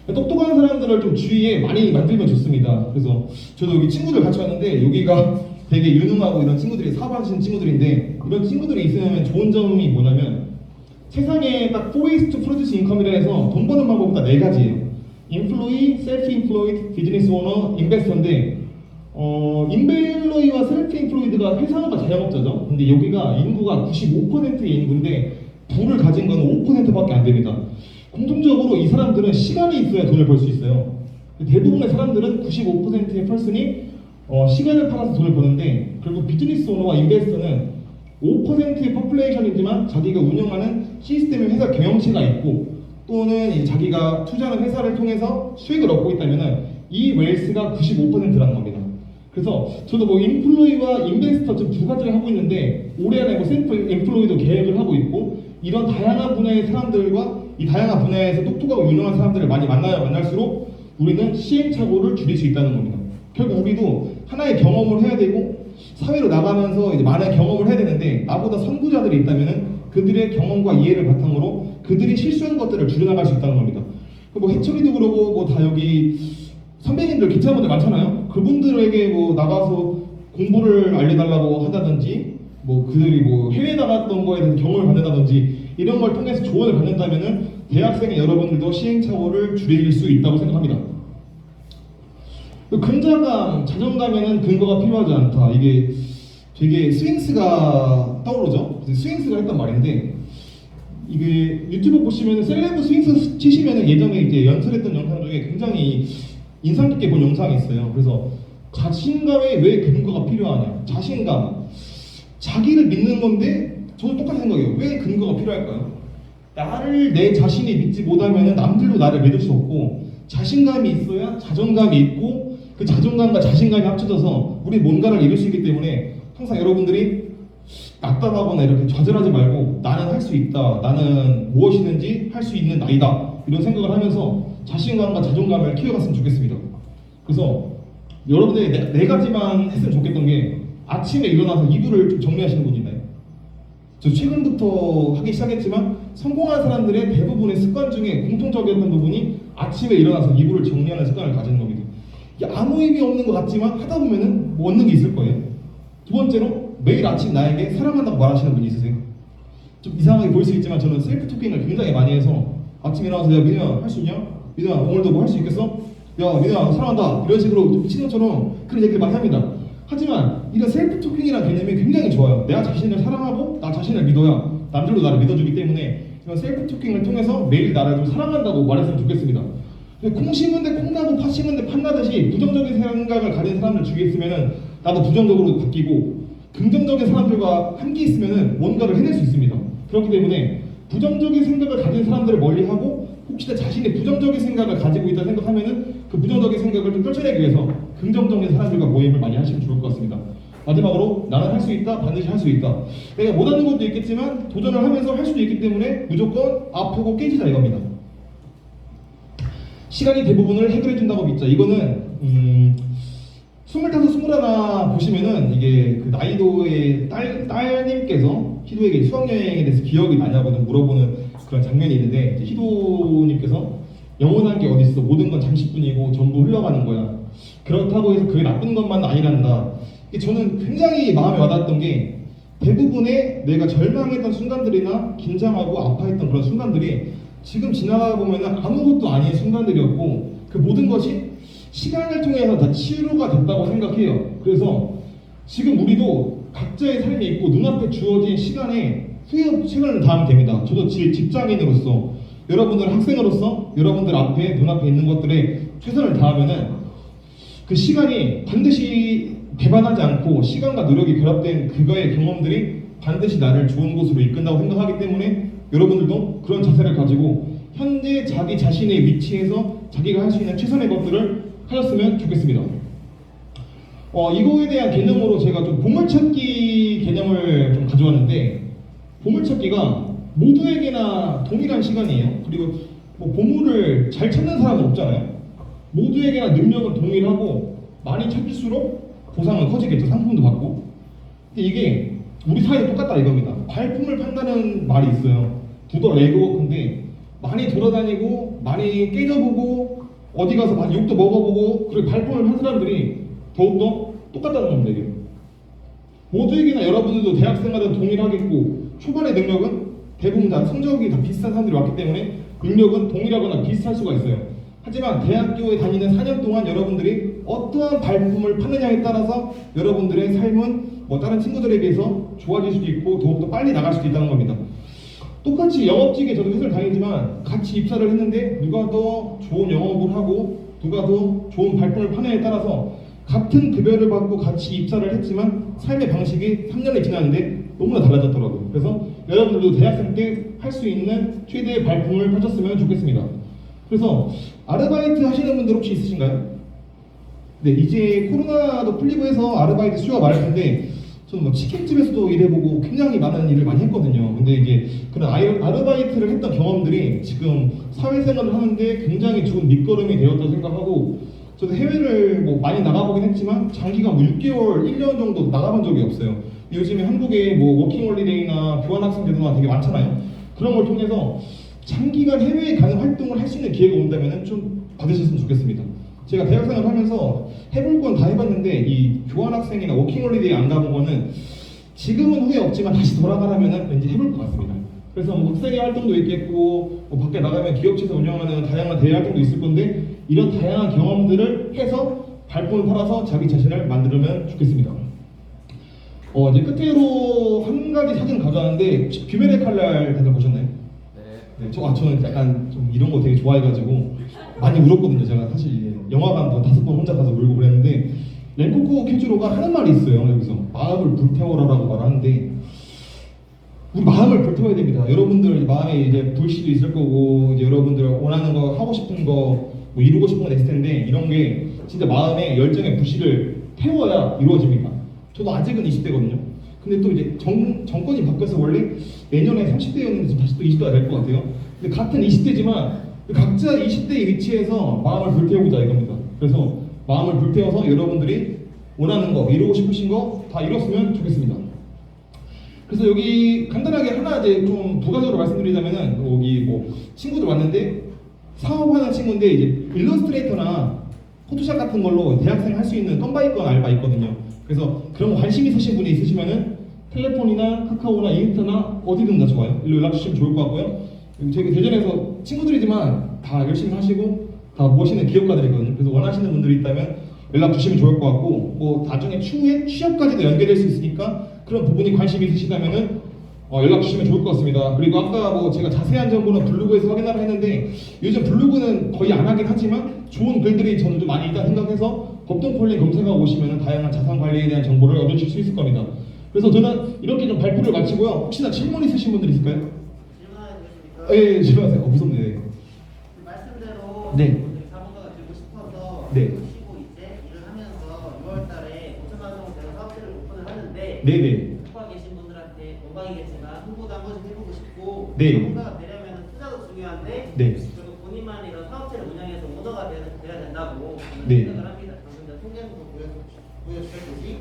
Speaker 2: 똑똑한 사람들을 좀 주위에 많이 만들면 좋습니다. 그래서 저도 여기 친구들 같이 왔는데 여기가 되게 유능하고 이런 친구들이 사업하시는 친구들인데 이런 친구들이 있으면 좋은 점이 뭐냐면 세상에 딱 4ways to produce income이라 해서 돈 버는 방법은 다 4가지예요. 인플로이, 셀프-인플로이드, 비즈니스 오너, 인베스터인데 인벨로이와 셀프-인플로이드가 회사원과 자영업자죠. 근데 여기가 인구가 95%의 인구인데 부를 가진 건 5%밖에 안 됩니다. 공통적으로 이 사람들은 시간이 있어야 돈을 벌 수 있어요. 대부분의 사람들은 95%의 펄슨이 시간을 팔아서 돈을 버는데 결국 비즈니스 오너와 인베스터는 5%의 퍼플레이션이지만 자기가 운영하는 시스템의 회사 경영체가 있고 또는 이 자기가 투자하는 회사를 통해서 수익을 얻고 있다면은 이 웰스가 95%라는 겁니다. 그래서 저도 뭐 인플로이와 인베스터 지금 두 가지를 하고 있는데 올해 안에 뭐 셀프 인플로이도 계획을 하고 있고 이런 다양한 분야의 사람들과 이 다양한 분야에서 똑똑하고 유능한 사람들을 많이 만날수록 우리는 시행착오를 줄일 수 있다는 겁니다. 결국 우리도 하나의 경험을 해야 되고 사회로 나가면서 이제 많은 경험을 해야 되는데 나보다 선구자들이 있다면은 그들의 경험과 이해를 바탕으로 그들이 실수한 것들을 줄여나갈 수 있다는 겁니다. 뭐 해철이도 그러고 뭐 다 여기 선배님들 기자분들 많잖아요. 그분들에게 뭐 나가서 공부를 알려달라고 한다든지 뭐 그들이 뭐 해외 나갔던 거에 대해서 경험을 받는다든지 이런 걸 통해서 조언을 받는다면은 대학생의 여러분들도 시행착오를 줄일 수 있다고 생각합니다. 근자감, 자존감에는 근거가 필요하지 않다. 이게 되게 스윙스가 떠오르죠? 스윙스가 했던 말인데 이게 유튜브 보시면 셀레브 스윙스 치시면 예전에 이제 연설했던 영상 중에 굉장히 인상 깊게 본 영상이 있어요. 그래서 자신감에 왜 근거가 필요하냐? 자신감, 자기를 믿는 건데 저도 똑같은 생각이에요. 왜 근거가 필요할까요? 나를 내 자신이 믿지 못하면 남들도 나를 믿을 수 없고 자신감이 있어야 자존감이 있고 그 자존감과 자신감이 합쳐져서 우리 뭔가를 이룰 수 있기 때문에 항상 여러분들이 낙담하거나 이렇게 좌절하지 말고 나는 할 수 있다. 나는 무엇이든지 할 수 있는 나이다. 이런 생각을 하면서 자신감과 자존감을 키워갔으면 좋겠습니다. 그래서 여러분들이 네 가지만 했으면 좋겠던 게 아침에 일어나서 이불을 좀 정리하시는 분 있나요? 저 최근부터 하기 시작했지만 성공한 사람들의 대부분의 습관 중에 공통적이었던 부분이 아침에 일어나서 이불을 정리하는 습관을 가지는 겁니다. 이게 아무 의미 없는 것 같지만 하다 보면은 뭐 얻는 게 있을 거예요. 두 번째로 매일 아침 나에게 사랑한다고 말하시는 분이 있으세요? 좀 이상하게 보일 수 있지만 저는 셀프 토킹을 굉장히 많이 해서 아침에 일어나서 야 민우야 할 수 있냐? 민우야 오늘도 뭐 할 수 있겠어? 야 민우야 사랑한다 이런 식으로 좀 미친 것처럼 그런 얘기를 많이 합니다. 하지만 이런 셀프 토킹이라는 개념이 굉장히 좋아요. 내가 자신을 사랑하고 나 자신을 믿어야 남들도 나를 믿어주기 때문에 이런 셀프 토킹을 통해서 매일 나를 좀 사랑한다고 말했으면 좋겠습니다. 콩 심은데 콩 나고 팥 심은데 팥 나듯이 부정적인 생각을 가진 사람들 주위에 있으면은 나도 부정적으로 바뀌고 긍정적인 사람들과 함께 있으면은 뭔가를 해낼 수 있습니다. 그렇기 때문에 부정적인 생각을 가진 사람들을 멀리하고 혹시나 자신의 부정적인 생각을 가지고 있다 생각하면은 그 부정적인 생각을 좀 떨쳐내기 위해서 긍정적인 사람들과 모임을 많이 하시면 좋을 것 같습니다. 마지막으로 나는 할 수 있다, 반드시 할 수 있다. 내가 못하는 것도 있겠지만 도전을 하면서 할 수도 있기 때문에 무조건 아프고 깨지자 이겁니다. 시간이 대부분을 해결해 준다고 믿자. 이거는 25, 21 보시면은 이게 그 나이도의 딸님께서 희도에게 수학여행에 대해서 기억이 나냐고 물어보는 그런 장면이 있는데 이제 희도님께서 영원한 게 어딨어? 모든 건 잠시뿐이고 전부 흘러가는 거야. 그렇다고 해서 그게 나쁜 것만 아니란다. 저는 굉장히 마음에 와닿았던 게 대부분의 내가 절망했던 순간들이나 긴장하고 아파했던 그런 순간들이 지금 지나가 보면은 아무것도 아닌 순간들이었고 그 모든 것이 시간을 통해서 다 치유가 됐다고 생각해요. 그래서 지금 우리도 각자의 삶이 있고 눈앞에 주어진 시간에 최선을 다하면 됩니다. 저도 직장인으로서 여러분들 학생으로서 여러분들 앞에 눈앞에 있는 것들에 최선을 다하면은 그 시간이 반드시 배반하지 않고 시간과 노력이 결합된 그거의 경험들이 반드시 나를 좋은 곳으로 이끈다고 생각하기 때문에 여러분들도 그런 자세를 가지고 현재 자기 자신의 위치에서 자기가 할 수 있는 최선의 것들을 하셨으면 좋겠습니다. 이거에 대한 개념으로 제가 좀 보물찾기 개념을 좀 가져왔는데 보물찾기가 모두에게나 동일한 시간이에요. 그리고 뭐 보물을 잘 찾는 사람은 없잖아요. 모두에게나 능력은 동일하고 많이 찾을수록 보상은 커지겠죠. 상품도 받고. 근데 이게 우리 사회에 똑같다 이겁니다. 발품을 판다는 말이 있어요. 두더 레그워크인데 많이 돌아다니고 많이 깨져보고 어디 가서 많이 욕도 먹어보고 그리고 발품을 판 사람들이 더욱더 똑같다는 겁니다. 이게. 모두에게나 여러분들도 대학생활은 동일하겠고 초반의 능력은 대부분 다 성적이 다 비슷한 사람들이 왔기 때문에 능력은 동일하거나 비슷할 수가 있어요. 하지만 대학교에 다니는 4년 동안 여러분들이 어떠한 발품을 파느냐에 따라서 여러분들의 삶은 뭐 다른 친구들에 비해서 좋아질 수도 있고 더욱더 빨리 나갈 수도 있다는 겁니다. 똑같이 영업직에 저도 회사를 다니지만 같이 입사를 했는데 누가 더 좋은 영업을 하고 누가 더 좋은 발품을 파느냐에 따라서 같은 급여를 받고 같이 입사를 했지만 삶의 방식이 3년이 지났는데 너무나 달라졌더라고요. 그래서 여러분들도 대학생 때 할 수 있는 최대의 발품을 펼쳤으면 좋겠습니다. 그래서 아르바이트 하시는 분들 혹시 있으신가요? 네, 이제 코로나도 풀리고 해서 아르바이트 수요가 많을 텐데 저는 뭐 치킨집에서도 일해보고 굉장히 많은 일을 많이 했거든요. 근데 이제 그런 아르바이트를 했던 경험들이 지금 사회생활을 하는데 굉장히 좋은 밑거름이 되었다고 생각하고, 저도 해외를 뭐 많이 나가보긴 했지만 장기간 뭐 6개월, 1년 정도 나가본 적이 없어요. 요즘에 한국에 뭐 워킹홀리데이나 교환학생 제도가 되게 많잖아요. 그런 걸 통해서 장기간 해외에 가는 활동을 할 수 있는 기회가 온다면 좀 받으셨으면 좋겠습니다. 제가 대학생활 하면서 해볼 건 다 해봤는데 이 교환학생이나 워킹홀리데이 안 가본 거는 지금은 후회 없지만 다시 돌아가라면 왠지 해볼 것 같습니다. 그래서 뭐 학생회 활동도 있겠고 뭐 밖에 나가면 기업체에서 운영하는 다양한 대외 활동도 있을 건데 이런 다양한 경험들을 해서 발품을 팔아서 자기 자신을 만들면 좋겠습니다. 이제 끝으로 한 가지 사진 가져왔는데 혹시 뷰메레 칼날 다들 보셨나요? 네, 저는 약간 좀 이런 거 되게 좋아해가지고 많이 울었거든요. 제가 사실 영화관도 5번 혼자 가서 울고 그랬는데 렌코쿠 큐주로가 하는 말이 있어요. 여기서 마음을 불태워라라고 말하는데 우리 마음을 불태워야 됩니다. 여러분들 마음에 이제 불씨도 있을 거고 이제 여러분들 원하는 거 하고 싶은 거 뭐 이루고 싶은 거 있을 텐데 이런 게 진짜 마음에 열정의 불씨를 태워야 이루어집니다. 저도 아직은 20대거든요. 근데 또 이제 정권이 바뀌어서 원래 내년에 30대였는데 지금 다시 또 20대가 될 것 같아요. 근데 같은 20대지만 각자 20대의 위치에서 마음을 불태우자 이겁니다. 그래서 마음을 불태워서 여러분들이 원하는 거, 이루고 싶으신 거 다 이뤘으면 좋겠습니다. 그래서 여기 간단하게 하나 이제 좀 부가적으로 말씀드리자면은 여기 뭐 친구들 왔는데 사업하는 친구인데 이제 일러스트레이터나 포토샵 같은 걸로 대학생 할 수 있는 덤바이건 알바 있거든요. 그래서 그런 거 관심 있으신 분이 있으시면은 텔레폰이나 카카오나 인스타나 어디든 다 좋아요. 일로 연락 주시면 좋을 것 같고요. 저희 대전에서 친구들이지만 다 열심히 하시고 다 모시는 기업가들이거든요. 그래서 원하시는 분들이 있다면 연락 주시면 좋을 것 같고 뭐 나중에 추후에 취업까지도 연계될 수 있으니까 그런 부분이 관심이 있으시다면은 연락 주시면 좋을 것 같습니다. 그리고 아까 뭐 제가 자세한 정보는 블로그에서 확인하라 했는데 요즘 블로그는 거의 안 하긴 하지만 좋은 글들이 저는 좀 많이 있다 생각해서 법동폴링 검색하고 오시면 다양한 자산 관리에 대한 정보를 얻으실 수 있을 겁니다. 그래서 저는 이렇게 좀 발표를 마치고요. 혹시나 질문 있으신 분들 있을까요?
Speaker 4: 질문하겠습니까?
Speaker 2: 예, 질문하세요. 무섭네.
Speaker 4: 말씀대로
Speaker 2: 네.
Speaker 4: 분들이 자본가가 되고 싶어서
Speaker 2: 네.
Speaker 4: 쉬고 이제 일을 하면서 6월달에 5천만 원 정도 되는 사업체를 오픈을 하는데
Speaker 2: 네네.
Speaker 4: 듣고 계신 분들한테 영광이겠지만 홍보도 한 번씩 해보고 싶고
Speaker 2: 네.
Speaker 4: 자본가가 되려면 투자도 중요한데
Speaker 2: 네.
Speaker 4: 그리고 본인만의 이런 사업체를 운영해서 오너가 돼야 된다고 저는
Speaker 2: 네.
Speaker 4: 생각을 합니다. 방금 전 통계도 보여주셨듯이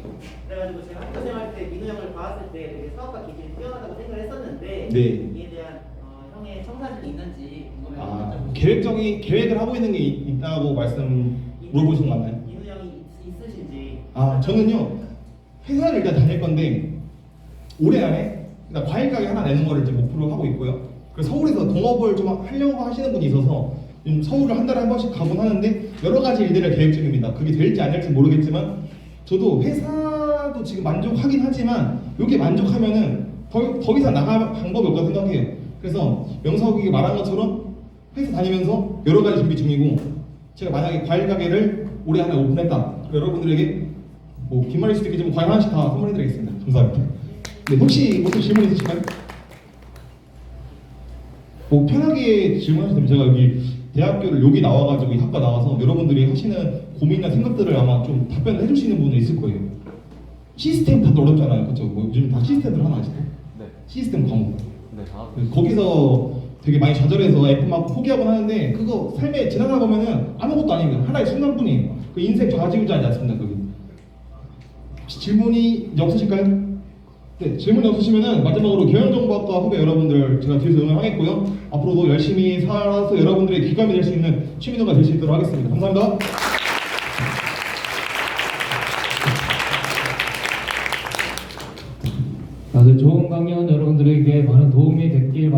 Speaker 4: 그래가지고 제가 학교생활 때 민우 형을 봤을 때 되게 사업가 기질이 뛰어나다고 생각을 했었는데
Speaker 2: 네.
Speaker 4: 이에 대한 형의 청사진이 있는지 궁금해요.
Speaker 2: 계획을 하고 있는 게 있다고 말씀 물어보신 거 맞나요?
Speaker 4: 민우 형이 있으신지.
Speaker 2: 저는요 회사를 일단 다닐 건데 올해 안에 일단 과일 가게 하나 내는 거를 이제 목표로 하고 있고요. 그래서 서울에서 동업을 좀 하려고 하시는 분이 있어서 지금 서울을 한 달에 한 번씩 가곤 하는데 여러 가지 일들을 계획 중입니다. 그게 될지 안 될지 모르겠지만 저도 회사도 지금 만족하긴 하지만 이게 만족하면은 더 이상 나갈 방법이 없다고 생각해요. 그래서 명석이 말한 것처럼 회사 다니면서 여러 가지 준비 중이고 제가 만약에 과일 가게를 올해 안에 오픈했다. 여러분들에게 뭐 빈말일 수도 있겠지만 과일 하나씩 다 선물해드리겠습니다. 감사합니다. 네, 혹시 어떤 질문 있으실까요? 뭐 편하게 질문하셔도 됩니다. 제가 여기 대학교를 여기 나와가지고 이 학과 나와서 여러분들이 하시는 고민이나 생각들을 아마 좀 답변을 해줄 수 있는 부분이 있을 거예요. 시스템 다들 어렵잖아요, 그렇죠? 뭐 요즘 다 시스템들 하나 아시죠?
Speaker 3: 네.
Speaker 2: 시스템 과목.
Speaker 3: 네, 다.
Speaker 2: 거기서 되게 많이 좌절해서 F 막 포기하곤 하는데 그거 삶에 지나가 보면은 아무것도 아닙니다. 하나의 순간뿐이에요. 그 인생 좌지우지하지 않습니다. 그게. 혹시 질문이 이제 없으실까요? 네, 질문이 없으시면은 마지막으로 경영정보학과 후배 여러분들 제가 뒤에서 응원하겠고요. 앞으로도 열심히 살아서 여러분들의 귀감이 될 수 있는 취미노가 될 수 있도록 하겠습니다. 감사합니다.
Speaker 1: 다들 좋은 강연 여러분들에게 많은 도움이 됐길 바랍니다.